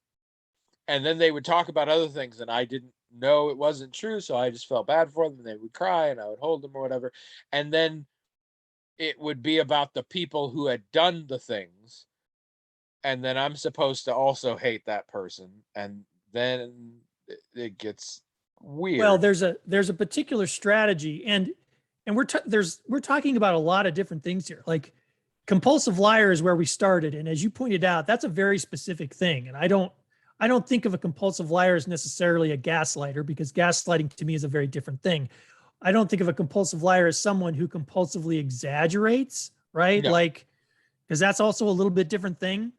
And then they would talk about other things and I didn't know it wasn't true. So I just felt bad for them and they would cry and I would hold them or whatever. And then it would be about the people who had done the things. And then I'm supposed to also hate that person. And then it gets weird. Well, there's a particular strategy, and we're talking about a lot of different things here. Like compulsive liar is where we started, and as you pointed out, that's a very specific thing. And I don't think of a compulsive liar as necessarily a gaslighter, because gaslighting to me is a very different thing. I don't think of a compulsive liar as someone who compulsively exaggerates, right? No. Like, because that's also a little bit different thing.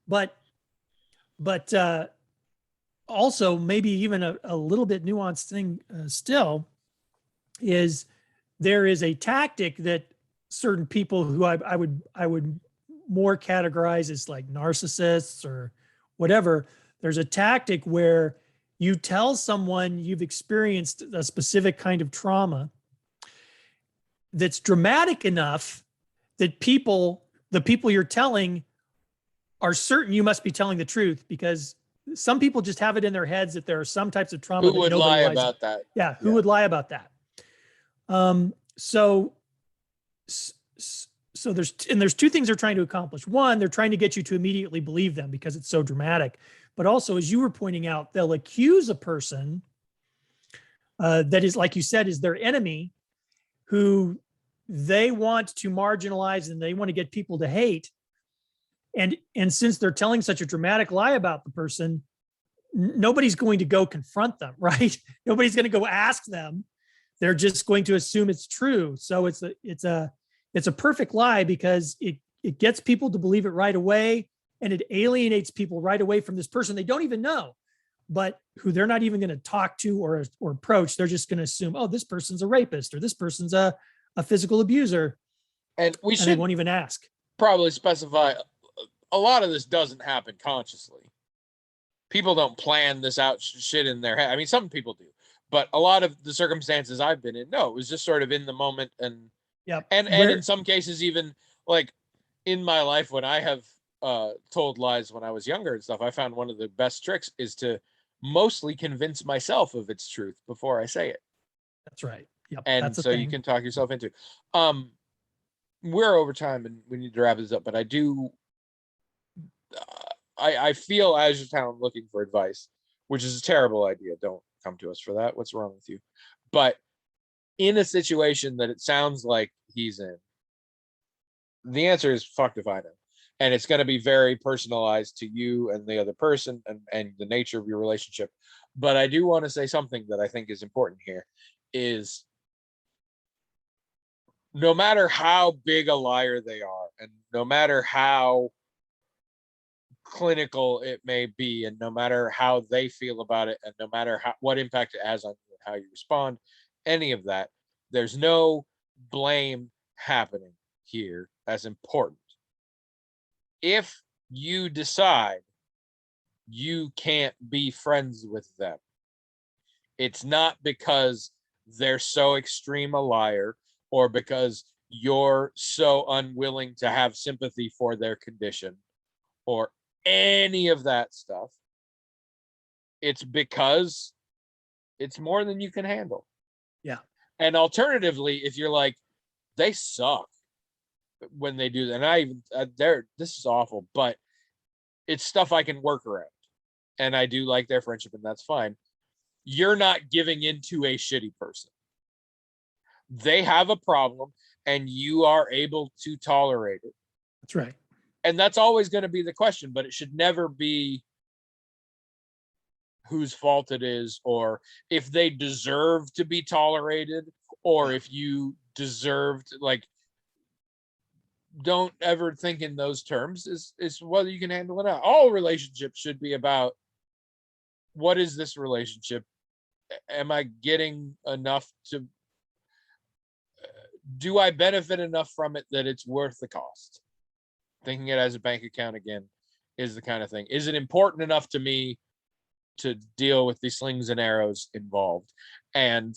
But also maybe even a little bit nuanced thing still is there is a tactic that certain people who I would more categorize as like narcissists or whatever. There's a tactic where you tell someone you've experienced a specific kind of trauma that's dramatic enough that the people you're telling are certain you must be telling the truth, because some people just have it in their heads that there are some types of trauma. Who would lie about that? Yeah. Who would lie about that? So there's two things they're trying to accomplish. One, they're trying to get you to immediately believe them because it's so dramatic. But also, as you were pointing out, they'll accuse a person that is, like you said, is their enemy, who they want to marginalize and they want to get people to hate. And since they're telling such a dramatic lie about the person, nobody's going to go confront them, right? Nobody's going to go ask them. They're just going to assume it's true. So it's a perfect lie, because it gets people to believe it right away, and it alienates people right away from this person they don't even know, but who they're not even going to talk to or approach. They're just going to assume, oh, this person's a rapist, or this person's a physical abuser, And we and they should won't even ask. probably specify a lot of this doesn't happen consciously. People don't plan this out shit in their head. I mean, some people do, but a lot of the circumstances I've been in, no, it was just sort of in the moment. And Yep. and in some cases, even like in my life, when I have told lies when I was younger and stuff, I found one of the best tricks is to mostly convince myself of its truth before I say it. That's right. Yep. And That's a so thing. you can talk yourself into. We're over time and we need to wrap this up, but I do. I feel Azuretown looking for advice, which is a terrible idea. Don't come to us for that. What's wrong with you? But in a situation that it sounds like he's in, the answer is fucked if I know. And it's going to be very personalized to you and the other person and the nature of your relationship. But I do want to say something that I think is important here is no matter how big a liar they are, and no matter how clinical it may be, and no matter how they feel about it, and no matter what impact it has on you and how you respond, any of that, there's no blame happening here as important. If you decide you can't be friends with them, it's not because they're so extreme a liar, or because you're so unwilling to have sympathy for their condition, or any of that stuff. It's because it's more than you can handle. Yeah. And alternatively, if you're like, they suck when they do that, and I even this is awful, but it's stuff I can work around, and I do like their friendship, and that's fine. You're not giving into a shitty person. They have a problem, and you are able to tolerate it. That's right. And that's always going to be the question, but it should never be whose fault it is, or if they deserve to be tolerated, or if you deserved, like, don't ever think in those terms. Is whether you can handle it out. All relationships should be about, what is this relationship? Am I getting enough to, do I benefit enough from it that it's worth the cost? Thinking it as a bank account again is the kind of thing. Is it important enough to me to deal with the slings and arrows involved? And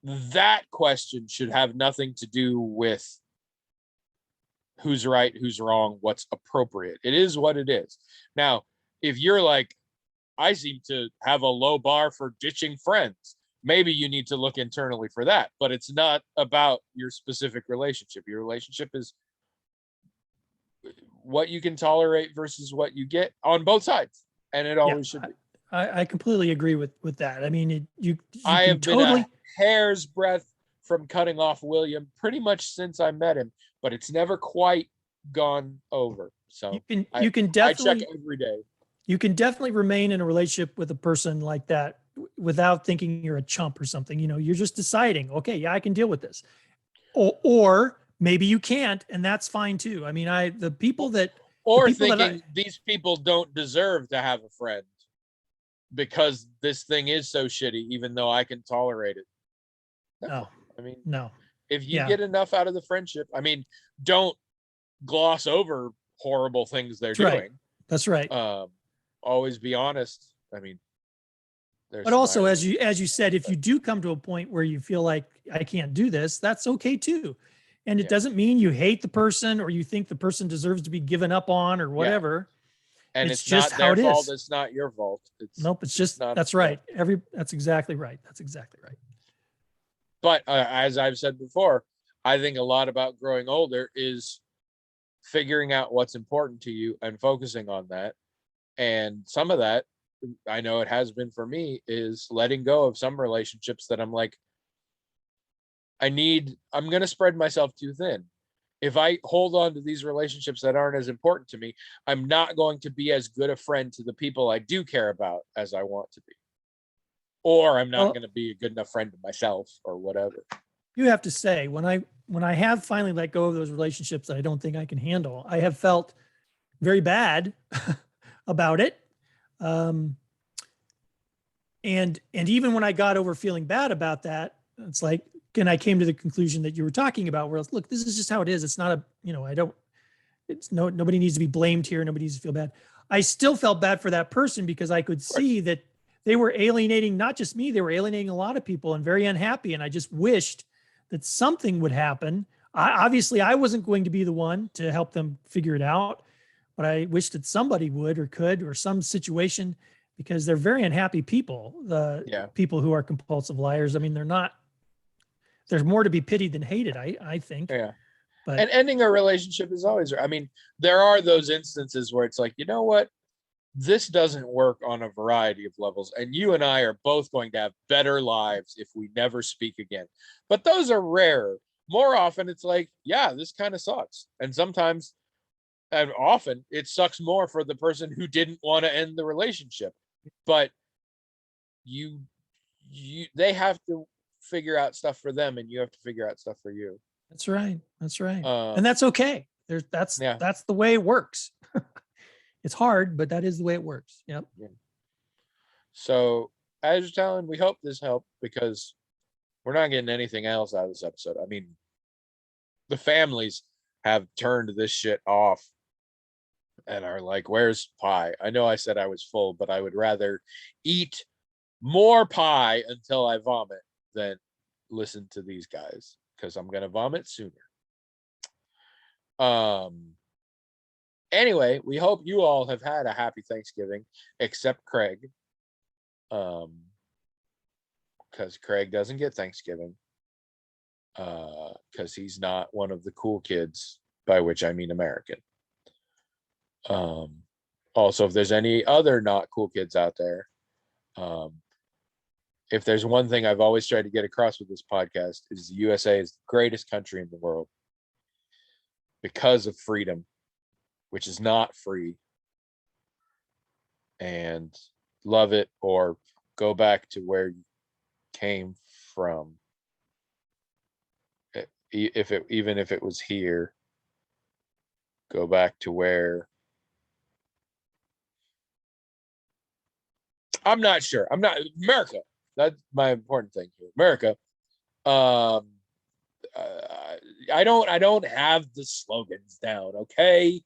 that question should have nothing to do with who's right, who's wrong, what's appropriate. It is what it is. Now, if you're like, I seem to have a low bar for ditching friends, maybe you need to look internally for that. But it's not about your specific relationship. Your relationship is what you can tolerate versus what you get on both sides, and it always should be. I completely agree with that. I mean, you I can have been totally. a hair's breadth from cutting off William pretty much since I met him, but it's never quite gone over. So You can I definitely check every day. you can definitely remain in a relationship with a person like that without thinking you're a chump or something. You know, you're just deciding, okay, yeah, I can deal with this, or maybe you can't, and that's fine too. I mean, the people that thinking these people don't deserve to have a friend because this thing is so shitty, even though I can tolerate it. No, I mean, no. if you get enough out of the friendship, I mean, don't gloss over horrible things they're doing. That's right. Always be honest. I mean, but also, as you said, if you do come to a point where you feel like I can't do this, that's okay too. And it doesn't mean you hate the person or you think the person deserves to be given up on or whatever. And it's just not their fault. It's not your fault. Nope. It's just, that's right. That's exactly right. That's exactly right. But as I've said before, I think a lot about growing older is figuring out what's important to you and focusing on that. And some of that I know it has been for me, is letting go of some relationships that I'm like, I'm going to spread myself too thin. If I hold on to these relationships that aren't as important to me, I'm not going to be as good a friend to the people I do care about as I want to be. Or I'm not Well, going to be a good enough friend to myself or whatever. you have to say, when I have finally let go of those relationships that I don't think I can handle, I have felt very bad about it. Um, and even when I got over feeling bad about that, it's like, and I came to the conclusion that you were talking about, where look, this is just how it is. It's not a, I don't, it's nobody needs to be blamed here. Nobody needs to feel bad. I still felt bad for that person because I could see that they were alienating not just me, they were alienating a lot of people and very unhappy. And I just wished that something would happen. Obviously, I wasn't going to be the one to help them figure it out, but I wished that somebody would or could, or some situation, because they're very unhappy people. The Yeah. people who are compulsive liars. I mean, they're not. There's more to be pitied than hated. I think. Yeah. But And ending a relationship is always, I mean, there are those instances where it's like, you know what? This doesn't work on a variety of levels. And you and I are both going to have better lives if we never speak again. But those are rare. More often, it's like, yeah, this kind of sucks. And sometimes, and often, it sucks more for the person who didn't want to end the relationship. But you, they have to figure out stuff for them, and you have to figure out stuff for you. that's right. That's right. Um, And that's okay. yeah. That's the way it works. It's hard, but that is the way it works. Yep. Yeah. So, as you're telling, we hope this helped because we're not getting anything else out of this episode. I mean, the families have turned this shit off and are like, where's pie? I know I said I was full, but I would rather eat more pie until I vomit than listen to these guys because I'm going to vomit sooner. Anyway, we hope you all have had a happy Thanksgiving, except Craig. Because Craig doesn't get Thanksgiving. Because he's not one of the cool kids, by which I mean American. Also, if there's any other not cool kids out there, if there's one thing I've always tried to get across with this podcast is the USA is the greatest country in the world because of freedom, which is not free. And love it or go back to where you came from. Even if it was here, go back to where I'm not sure. I'm not America. That's my important thing here. America. I don't have the slogans down, okay?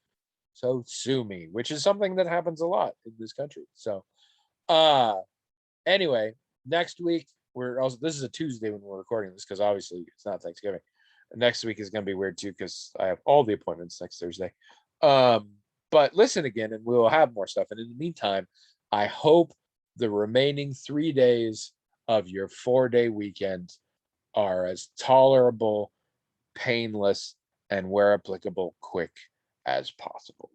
So sue me, which is something that happens a lot in this country. So anyway, next week we're also, this is a Tuesday when we're recording this because obviously it's not Thanksgiving. Next week is going to be weird too because I have all the appointments next Thursday. But listen again and we'll have more stuff. And in the meantime, I hope the remaining 3 days of your 4-day weekend are as tolerable, painless, and where applicable, quick as possible.